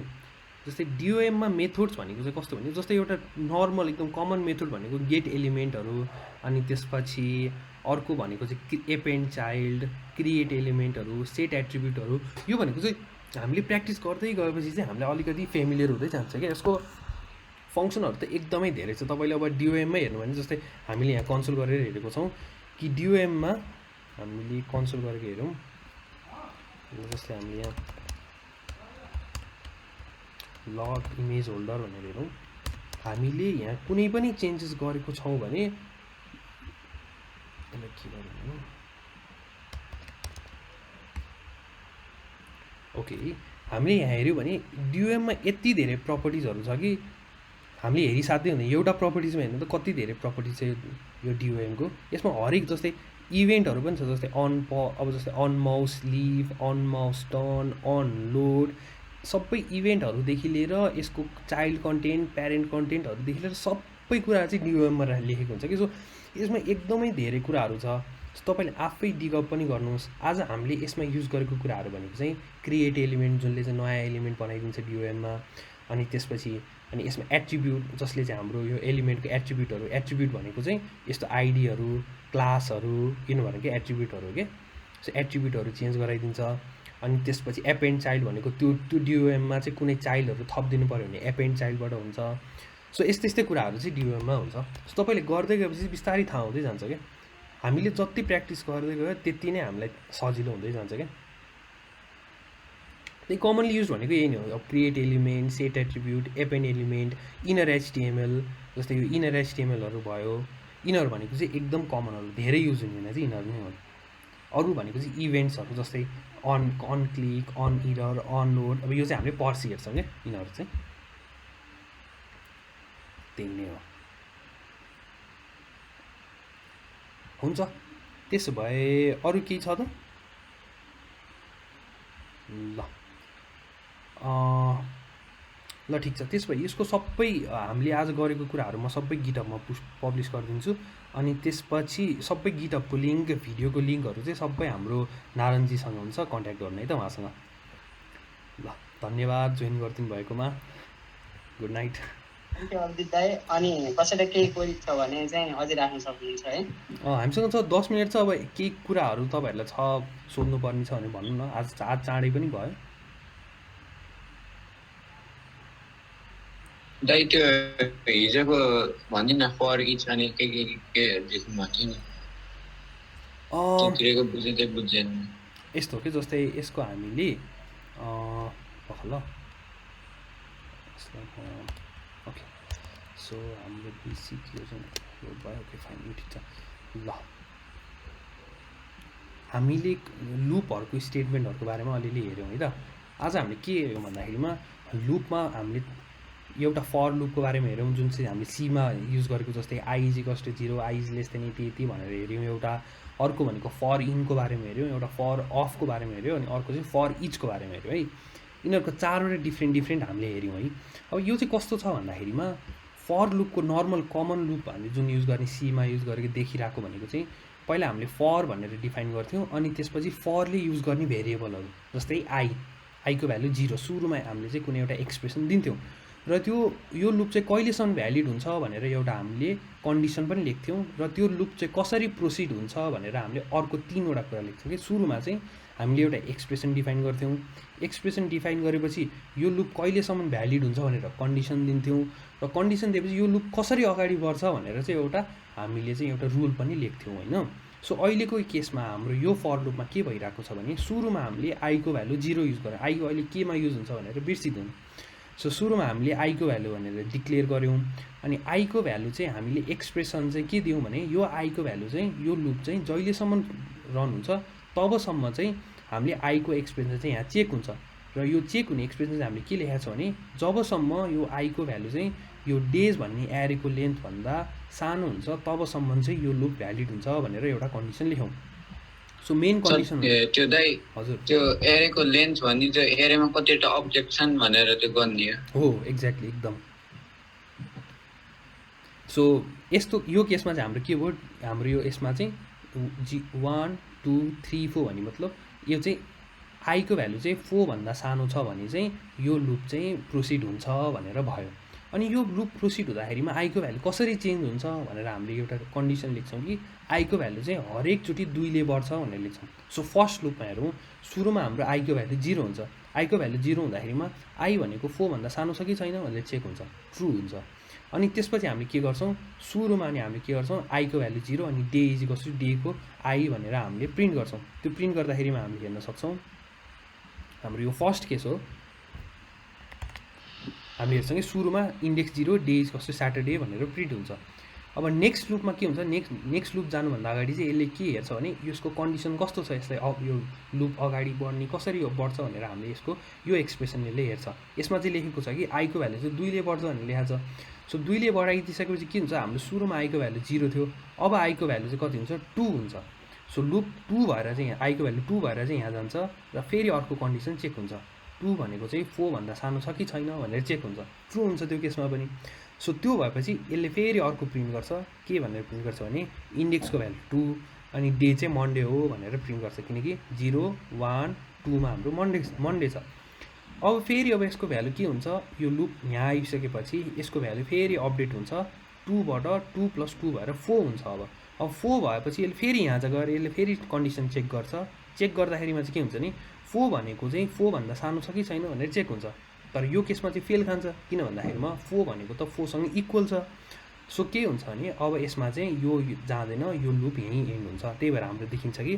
जस्तै डिओएममा मेथड्स भनेको चाहिँ कस्तो भने जस्तै एउटा नर्मल एकदम कमन मेथड भनेको गेट एलिमेन्टहरू, अनि त्यसपछि अर्को भनेको चाहिँ एपेन्ड चाइल्ड, क्रिएट एलिमेन्टहरू, सेट एट्रिब्युटहरू। यो भनेको चाहिँ हामीले प्र्याक्टिस गर्दै गएपछि चाहिँ हामीलाई अलिकति फेमिलियर हुँदै जान्छ क्या। यसको फङ्सनहरू त एकदमै धेरै छ। तपाईँले अब डिओएममै हेर्नु भने जस्तै हामीले यहाँ कन्सोल गरेर हेरेको छौँ कि डिओएममा हामीले कन्सोल गरेर हेरौँ। जस्तै हामीले यहाँ लग इमेज होल्डर भनेर हेरौँ। हामीले यहाँ कुनै पनि चेन्जेस गरेको छौँ भने यसलाई के गर्नु, ओके हामीले यहाँ हेऱ्यौँ भने डिओएममा यति धेरै प्रपर्टिजहरू छ कि हामीले हेरिसाध्यै हुँदैन। एउटा प्रपर्टिजमा हेर्नु त कति धेरै प्रपर्टिज छ यो डिओएमको। यसमा हरेक जस्तै इभेन्टहरू पनि छ। जस्तै अब जस्तै on mouse leave, on mouse turn, on load, सबै इभेन्टहरूदेखि लिएर यसको चाइल्ड कन्टेन्ट, प्यारेन्ट कन्टेन्टहरूदेखि लिएर सबै कुरा चाहिँ डिओएममा लेखेको हुन्छ कि। सो यसमा एकदमै धेरै कुराहरू छ। तपाईँले आफै डिगअप पनि गर्नुहोस्। आज हामीले यसमा युज गरेको कुराहरू भनेको चाहिँ क्रिएट एलिमेन्ट, जसले चाहिँ नयाँ एलिमेन्ट बनाइदिन्छ डिओएममा। अनि त्यसपछि अनि यसमा एट्रिब्युट, जसले चाहिँ हाम्रो यो एलिमेन्टको एट्रिब्युट भनेको चाहिँ यस्तो आइडीहरू, क्लासहरू, यिनी भनेको एट्रिब्युटहरू के। सो एट्रिब्युटहरू चेन्ज गराइदिन्छ। अनि त्यसपछि एपेन्ड चाइल्ड भनेको त्यो डिओएममा चाहिँ कुनै चाइल्डहरू थपिदिनु पऱ्यो भने एपेन्ड चाइल्डबाट हुन्छ। सो यस्तै कुराहरू चाहिँ डिओएममा हुन्छ। सो तपाईँले गर्दै गएपछि बिस्तारै थाहा हुँदै जान्छ क्या। हामीले जति प्र्याक्टिस गर्दै गयो त्यति नै हामीलाई सजिलो हुँदै जान्छ क्या। त्यही कमनली युज भनेको यही नै हो। अब create element, set attribute, append element, inner HTML, जस्तै यो इनर एचटिएमएलहरू भयो। यिनीहरू भनेको चाहिँ एकदम कमनहरू, धेरै युज हुने चाहिँ यिनीहरू नै हो। अरू भनेको चाहिँ इभेन्ट्सहरू जस्तै on click, on error, on load. अब यो चाहिँ हामीले पर्सि हेर्छौँ क्या। यिनीहरू चाहिँ त्यही नै हो। हुन्छ, त्यसो भए अरू केही छ त? ल ठिक छ। त्यसो भए यसको सबै हामीले आज गरेको कुराहरू म सबै गिटअपमा पब्लिस गरिदिन्छु। अनि त्यसपछि सबै गिटअपको लिङ्क, भिडियोको लिङ्कहरू चाहिँ सबै हाम्रो नारायणजीसँग हुन्छ, कन्ट्याक्ट गर्नु है त उहाँसँग। ल धन्यवाद जोइन गरिदिनु भएकोमा। Good night. Thank you Abhijit दाइ। अनि कसैलाई केही क्वेरी छ भने चाहिँ अझै राख्न सक्नुहुन्छ है। हामीसँग छ 10 मिनट छ। अब केही कुराहरू तपाईँहरूलाई छ सोध्नुपर्ने छ भने भन्नु न। आज चाँडै पनि भयो। दाइ त्यो हिजोको भनिदिनु न, फर इच अनि के लेख्नु भन्थ्यो नि, त्यतिखेरको बुझ्दै बुझ्दैन। यस्तो हो कि जस्तै यसको हामीले ल ओके। सो हाम्रो बेसिक यो चाहिँ लोड भयो। ओके फाइन, यो ठिक छ। ल हामीले लुपहरूको स्टेटमेन्टहरूको बारेमा अलिअलि हेऱ्यौँ है त। आज हामीले के हेऱ्यौँ भन्दाखेरिमा लुपमा हामीले एउटा फर लुपको बारेमा हेऱ्यौँ जुन चाहिँ हामीले सीमा युज गरेको, जस्तै I is equals to 0, I is less than यति भनेर हेऱ्यौँ एउटा। अर्को भनेको फर इनको बारेमा हेऱ्यौँ, एउटा फर अफको बारेमा हेऱ्यौँ, अनि अर्को चाहिँ फर इचको बारेमा हेऱ्यौँ है। यिनीहरूको चारवटा डिफ्रेन्ट हामीले हेऱ्यौँ है। अब यो चाहिँ कस्तो छ भन्दाखेरिमा फर लुपको नर्मल कमन लुप हामीले जुन युज गर्ने सीमा युज गरेको देखिरहेको भनेको चाहिँ पहिला हामीले फर भनेर डिफाइन गर्थ्यौँ, अनि त्यसपछि फरले युज गर्ने भेरिएबलहरू जस्तै आईको भ्यालु 0 सुरुमा हामीले चाहिँ कुनै एउटा एक्सप्रेसन दिन्थ्यौँ, र यो लुप चाहिँ कहिलेसम्म भ्यालिड हुन्छ भनेर एउटा हामीले कन्डिसन पनि लेख्थ्यौँ, र त्यो लुप चाहिँ कसरी प्रोसिड हुन्छ भनेर हामीले अर्को 3वटा कुरा लेख्थ्यौँ कि सुरुमा चाहिँ हामीले एउटा एक्सप्रेसन डिफाइन गर्थ्यौँ, एक्सप्रेसन डिफाइन गरेपछि यो लुप कहिलेसम्म भ्यालिड हुन्छ भनेर कन्डिसन दिन्थ्यौँ, र कन्डिसन दिएपछि यो लुप कसरी अगाडि बढ्छ भनेर चाहिँ एउटा हामीले चाहिँ एउटा रुल पनि लेख्थ्यौँ होइन। सो अहिलेको केसमा हाम्रो यो फर लुपमा के भइरहेको छ भने सुरुमा हामीले आईको भ्यालु 0 युज गऱ्यौँ, आईको अहिले केमा युज हुन्छ भनेर बिर्सिदिउँ। सो सुरुमा हामीले आईको भ्यालु भनेर डिक्लेयर गऱ्यौँ, अनि आईको भ्यालु चाहिँ हामीले एक्सप्रेसन चाहिँ के दियौँ भने यो आईको भ्यालु चाहिँ यो लुप चाहिँ जहिलेसम्म रन हुन्छ तबसम्म चाहिँ हामीले आईको एक्सप्रेसन चाहिँ यहाँ चेक हुन्छ, र यो चेक हुने एक्सप्रेसन चाहिँ हामीले के लेखेको छ भने जबसम्म यो आईको भ्यालु चाहिँ यो डेज भन्ने एरेको लेन्थभन्दा सानो हुन्छ तबसम्म चाहिँ यो लुप भ्यालिड हुन्छ भनेर एउटा कन्डिसन लेख्यौँ। सो मेन कन्डिसन त्यो दाइ हजुर त्यो एरेको लेन्थ भन्ने त्यो एरेमा कतिवटा अब्जेक्ट छन् भनेर त्यो गर्ने हो एक्ज्याक्टली एकदम। सो यस्तो यो केसमा चाहिँ हाम्रो के भयो, हाम्रो यो यसमा चाहिँ 1 2 3 4 भन्ने मतलब यो चाहिँ आईको भ्यालु चाहिँ 4 भन्दा सानो छ भने चाहिँ यो लुप चाहिँ प्रोसिड हुन्छ भनेर भयो। अनि यो लुप प्रोसिड हुँदाखेरिमा आईको भ्यालु कसरी चेन्ज हुन्छ भनेर हामीले एउटा कन्डिसन लेख्छौँ कि आईको भ्यालु चाहिँ हरेकचोटि 2 ले बढ्छ भनेर लेख्छौँ। सो फर्स्ट लुपमा हेरौँ, सुरुमा हाम्रो आईको भ्यालु 0 हुन्छ, आईको भ्यालु 0 हुँदाखेरिमा आई भनेको 4 भन्दा सानो छ कि छैन भनेर चेक हुन्छ, ट्रु हुन्छ। अनि त्यसपछि हामीले के गर्छौँ, सुरुमा अनि हामीले के गर्छौँ आईको भ्यालु 0 अनि डे इज इक्वल्स टु डेको आई भनेर हामीले प्रिन्ट गर्छौँ। त्यो प्रिन्ट गर्दाखेरिमा हामीले हेर्न सक्छौँ हाम्रो यो फर्स्ट केस हो, हामीले हेर्छौँ कि सुरुमा index 0 day is equals to Saturday भनेर प्रिन्ट हुन्छ। अब नेक्स्ट लुपमा के हुन्छ, नेक्स्ट लुप जानुभन्दा अगाडि चाहिँ यसले के हेर्छ भने यसको कन्डिसन कस्तो छ, यसलाई अब यो लुप अगाडि बढ्ने कसरी बढ्छ भनेर हामीले यसको यो एक्सप्रेसन यसले हेर्छ। यसमा चाहिँ लेखेको छ कि आईको भ्यालु चाहिँ 2 ले बढ्छ भनेर लेखेको छ। सो 2 ले बढाइदिइसकेपछि के हुन्छ, हाम्रो सुरुमा आईको भ्यालु 0 थियो, अब आईको भ्यालु चाहिँ कति हुन्छ 2 हुन्छ। सो लुप 2 भएर चाहिँ आईको भ्यालु 2 भएर चाहिँ यहाँ जान्छ, र फेरि अर्को कन्डिसन चेक हुन्छ, 2 भनेको चाहिँ 4 भन्दा सानो छ कि छैन भनेर चेक हुन्छ, ट्रु हुन्छ त्यो केसमा पनि। सो त्यो भएपछि यसले फेरि अर्को प्रिन्ट गर्छ, के भनेर प्रिन्ट गर्छ भने इन्डेक्सको भ्यालु 2 अनि डे चाहिँ मन्डे हो भनेर प्रिन्ट गर्छ, किनकि 0 1 2 मा हाम्रो मन्डे छ। अब फेरि अब यसको भ्यालु के हुन्छ, यो लुप यहाँ आइसकेपछि यसको भ्यालु फेरि अपडेट हुन्छ, 2 बाट 2 + 2 भएर 4 हुन्छ। अब 4 भएपछि यसले फेरि यहाँ चाहिँ गएर यसले फेरि कन्डिसन चेक गर्छ, चेक गर्दाखेरिमा चाहिँ के हुन्छ नि 4 भनेको चाहिँ 4 भन्दा सानो छ कि छैन भनेर चेक हुन्छ, तर यो केसमा चाहिँ फेल खान्छ, किन भन्दाखेरिमा 4 भनेको त 4 सँग इक्वल छ। सो के हुन्छ भने अब यसमा चाहिँ यो जाँदैन, यो लुप यहीँ एन्ड हुन्छ। त्यही भएर हाम्रो देखिन्छ कि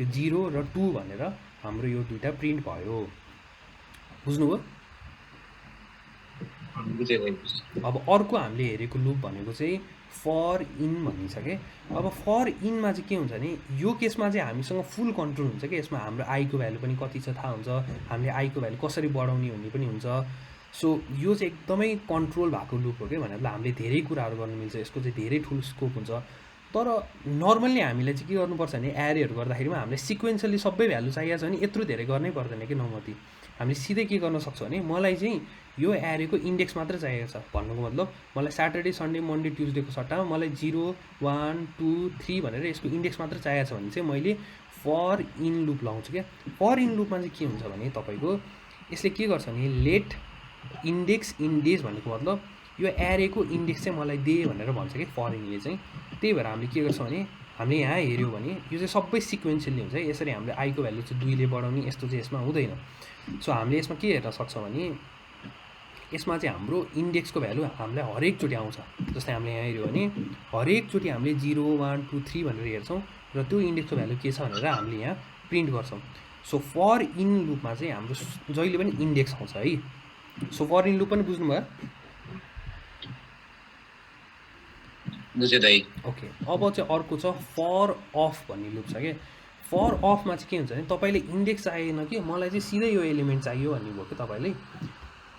यो 0 र 2 भनेर हाम्रो यो दुईटा प्रिन्ट भयो। बुझ्नुभयो? अब अर्को हामीले हेरेको लुप भनेको चाहिँ फर इन भनिन्छ के। अब फर इनमा चाहिँ के हुन्छ भने यो केसमा चाहिँ हामीसँग फुल कन्ट्रोल हुन्छ कि यसमा हाम्रो आईको भ्यालु पनि कति छ थाहा हुन्छ, हामीले आईको भ्यालु कसरी बढाउने भन्ने पनि हुन्छ। सो यो चाहिँ एकदमै कन्ट्रोल भएको लुप हो कि, भनेर हामीले धेरै कुराहरू गर्न मिल्छ, यसको चाहिँ धेरै ठुलो स्कोप हुन्छ। तर नर्मल्ली हामीले चाहिँ के गर्नुपर्छ भने एरेहरू गर्दाखेरिमा हामीले सिक्वेन्सली सबै भ्यालु चाहिएको छ भने यत्रो धेरै गर्नै पर्दैन कि नमती। हामीले सिधै के गर्न सक्छौँ भने मलाई चाहिँ यो एरेको इन्डेक्स मात्र चाहिएको छ भन्नुको मतलब मलाई स्याटरडे सन्डे मन्डे ट्युजडेको सट्टामा मलाई 0 1 2 3 भनेर यसको इन्डेक्स मात्र चाहिएको छ भने चाहिँ मैले फर इन लुप लगाउँछु क्या। फर इन लुपमा चाहिँ के हुन्छ भने तपाईँको यसले के गर्छ भने लेट इन्डेक्स इन डेज भनेको मतलब यो एरेको इन्डेक्स चाहिँ मलाई दे भनेर भन्छ कि फर इनले चाहिँ। त्यही भएर हामीले के गर्छौँ भने हामीले यहाँ हेऱ्यौँ भने यो चाहिँ सबै सिक्वेन्सियली हुन्छ है। यसरी हामीले आईको भ्यालु चाहिँ 2 ले बढाउने यस्तो चाहिँ यसमा हुँदैन। सो हामीले यसमा के हेर्न सक्छौँ भने यसमा चाहिँ हाम्रो इन्डेक्सको भ्यालु हामीलाई हरेकचोटि आउँछ। जस्तै हामीले यहाँ हेऱ्यौँ भने हरेकचोटि हामीले 0 1 2 3 भनेर हेर्छौँ र त्यो इन्डेक्सको भ्यालु के छ भनेर हामीले यहाँ प्रिन्ट गर्छौँ। सो फर इन लुपमा चाहिँ हाम्रो जहिले पनि इन्डेक्स आउँछ है। सो फर इन लुप पनि बुझ्नुभयो? बुझेँ दाइ। ओके, अब चाहिँ अर्को छ फर अफ भन्ने लुप छ कि। फर अफमा चाहिँ के हुन्छ भने तपाईँले इन्डेक्स चाहिएन कि मलाई चाहिँ सिधै यो एलिमेन्ट चाहियो भन्ने भयो कि तपाईँले।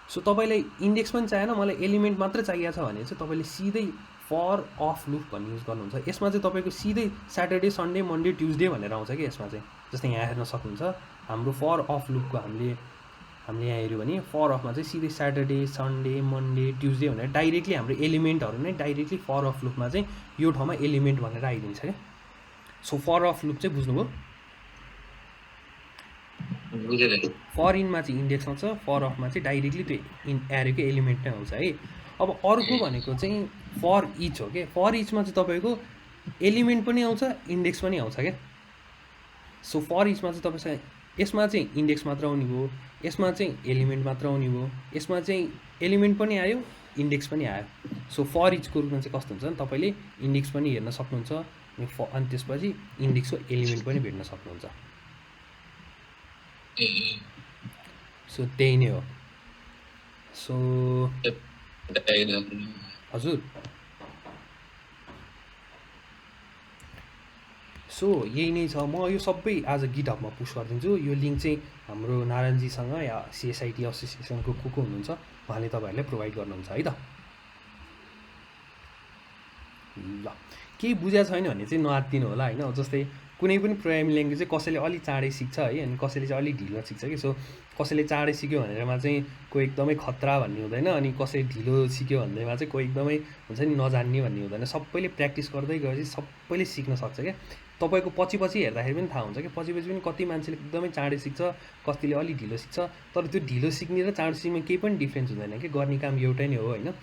सो तपाईँलाई इन्डेक्स पनि चाहिएन, मलाई एलिमेन्ट मात्रै चाहिएको छ भने चाहिँ तपाईँले सिधै फर अफ लुप भन्ने युज गर्नुहुन्छ। यसमा चाहिँ तपाईँको सिधै स्याटरडे सन्डे मन्डे ट्युजडे भनेर आउँछ कि यसमा चाहिँ, जस्तै यहाँ हेर्न सक्नुहुन्छ हाम्रो फर अफ लुपको हामीले यहाँ हेऱ्यो भने फर अफमा चाहिँ सिधै स्याटरडे सन्डे मन्डे ट्युजडे भनेर डाइरेक्टली हाम्रो एलिमेन्टहरू नै डाइरेक्टली फर अफ लुपमा चाहिँ यो ठाउँमा एलिमेन्ट भनेर आइदिन्छ क्या। सो फर अफ लुप चाहिँ बुझ्नुभयो। फर इनमा चाहिँ इन्डेक्स आउँछ, फर अफमा चाहिँ डाइरेक्टली त्यो एरेको एलिमेन्ट नै आउँछ है। अब अर्को भनेको चाहिँ फर इच हो क्या। फर इचमा चाहिँ तपाईँको एलिमेन्ट पनि आउँछ इन्डेक्स पनि आउँछ क्या। सो फर इचमा चाहिँ तपाईँसँग यसमा चाहिँ इन्डेक्स मात्र आउने भयो, यसमा चाहिँ एलिमेन्ट मात्र आउने भयो, यसमा चाहिँ एलिमेन्ट पनि आयो इन्डेक्स पनि आयो। सो फर इचको रूपमा चाहिँ कस्तो हुन्छ भने तपाईँले इन्डेक्स पनि हेर्न सक्नुहुन्छ अनि त्यसपछि इन्डेक्सको एलिमेन्ट पनि भेट्न सक्नुहुन्छ। सो त्यही नै हो। सो हजुर, सो यही नै छ। म यो सबै आज गिटहबमा पुस्ट गरिदिन्छु। यो लिङ्क चाहिँ हाम्रो नारायणजीसँग या सिएसआइटी एसोसिएसनको को हुनुहुन्छ उहाँले तपाईँहरूलाई प्रोभाइड गर्नुहुन्छ है त। ल केही बुझेको छैन भने चाहिँ नआत्तिनु होला होइन। जस्तै कुनै पनि प्रोग्रामिङ ल्याङ्ग्वेज चाहिँ कसैले अलिक चाँडै सिक्छ है, अनि कसैले चाहिँ अलिक ढिलो सिक्छ कि। सो कसैले चाँडै सिक्यो भनेरमा चाहिँ कोही एकदमै खतरा भन्ने हुँदैन, अनि कसैले ढिलो सिक्यो भन्दैमा चाहिँ कोही एकदमै हुन्छ नि नजान्ने भन्ने हुँदैन। सबैले प्र्याक्टिस गर्दै गएपछि सबैले सिक्न सक्छ क्या। तपाईँको पछि हेर्दाखेरि पनि थाहा हुन्छ कि पछि पनि कति मान्छेले एकदमै चाँडै सिक्छ, कतिले अलिक ढिलो सिक्छ। तर त्यो ढिलो सिक्ने र चाँडो सिक्ने केही पनि डिफ्रेन्स हुँदैन कि, गर्ने काम एउटै नै हो होइन।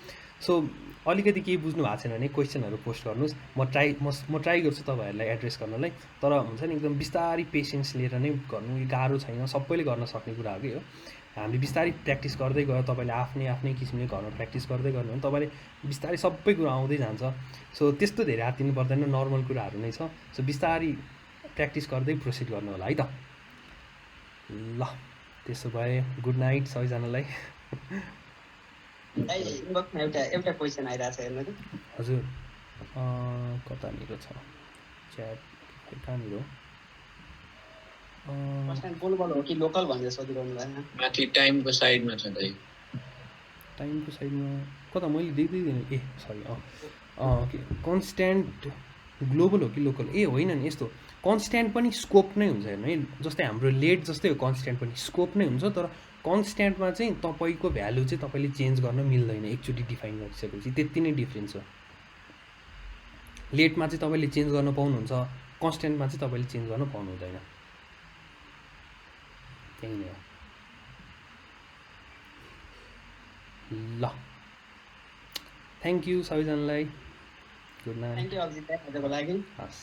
सो अलिकति केही बुझ्नु भएको छैन भने क्वेसनहरू पोस्ट गर्नुहोस्, म ट्राई गर्छु तपाईँहरूलाई एड्रेस गर्नलाई। तर हुन्छ नि एकदम बिस्तारै पेसेन्स लिएर नै गर्नु, गाह्रो छैन, सबैले गर्न सक्ने कुराकै हो। हामीले बिस्तारै प्र्याक्टिस गर्दै गयो, तपाईँले आफ्नै किसिमले घरमा प्र्याक्टिस गर्दै गर्नु भने तपाईँले बिस्तारै सबै कुरा आउँदै जान्छ। सो त्यस्तो धेरै आत्तिनु पर्दैन, नर्मल कुराहरू नै छ। सो बिस्तारै प्र्याक्टिस गर्दै प्रोसिड गर्नु होला है त। ल त्यसो भए गुड नाइट सबैजनालाई। एउटा क्वेसन आइरहेको छ हेर्नु त। हजुर कतानिर छ च्याट, कतानिर हो? ग्लोबल हो कि लोकल भनेर सोधिरहनु भएन? माथि टाइमको साइडमा छ दाइ। टाइमको साइडमा कता मैले देख्दैदिनँ। ए सरी, ओके। कन्सट्यान्ट ग्लोबल हो कि लोकल? ए होइन नि, यस्तो कन्सट्यान्ट पनि स्कोप नै हुन्छ हेर्नु है। जस्तै हाम्रो लेट जस्तै हो, कन्सट्यान्ट पनि स्कोप नै हुन्छ। तर कन्सट्यान्टमा चाहिँ तपाईँको भ्यालु चाहिँ तपाईँले चेन्ज गर्न मिल्दैन एकचोटि डिफाइन गरिसकेपछि, त्यति नै डिफ्रेन्स हो। लेटमा चाहिँ तपाईँले चेन्ज गर्न पाउनुहुन्छ, कन्सट्यान्टमा चाहिँ तपाईँले चेन्ज गर्न पाउनु हुँदैन। त्यही नै हो। ल थ्याङ्क यू सबैजनालाई, good night. Thank you Abhijit आजको लागि। हस्।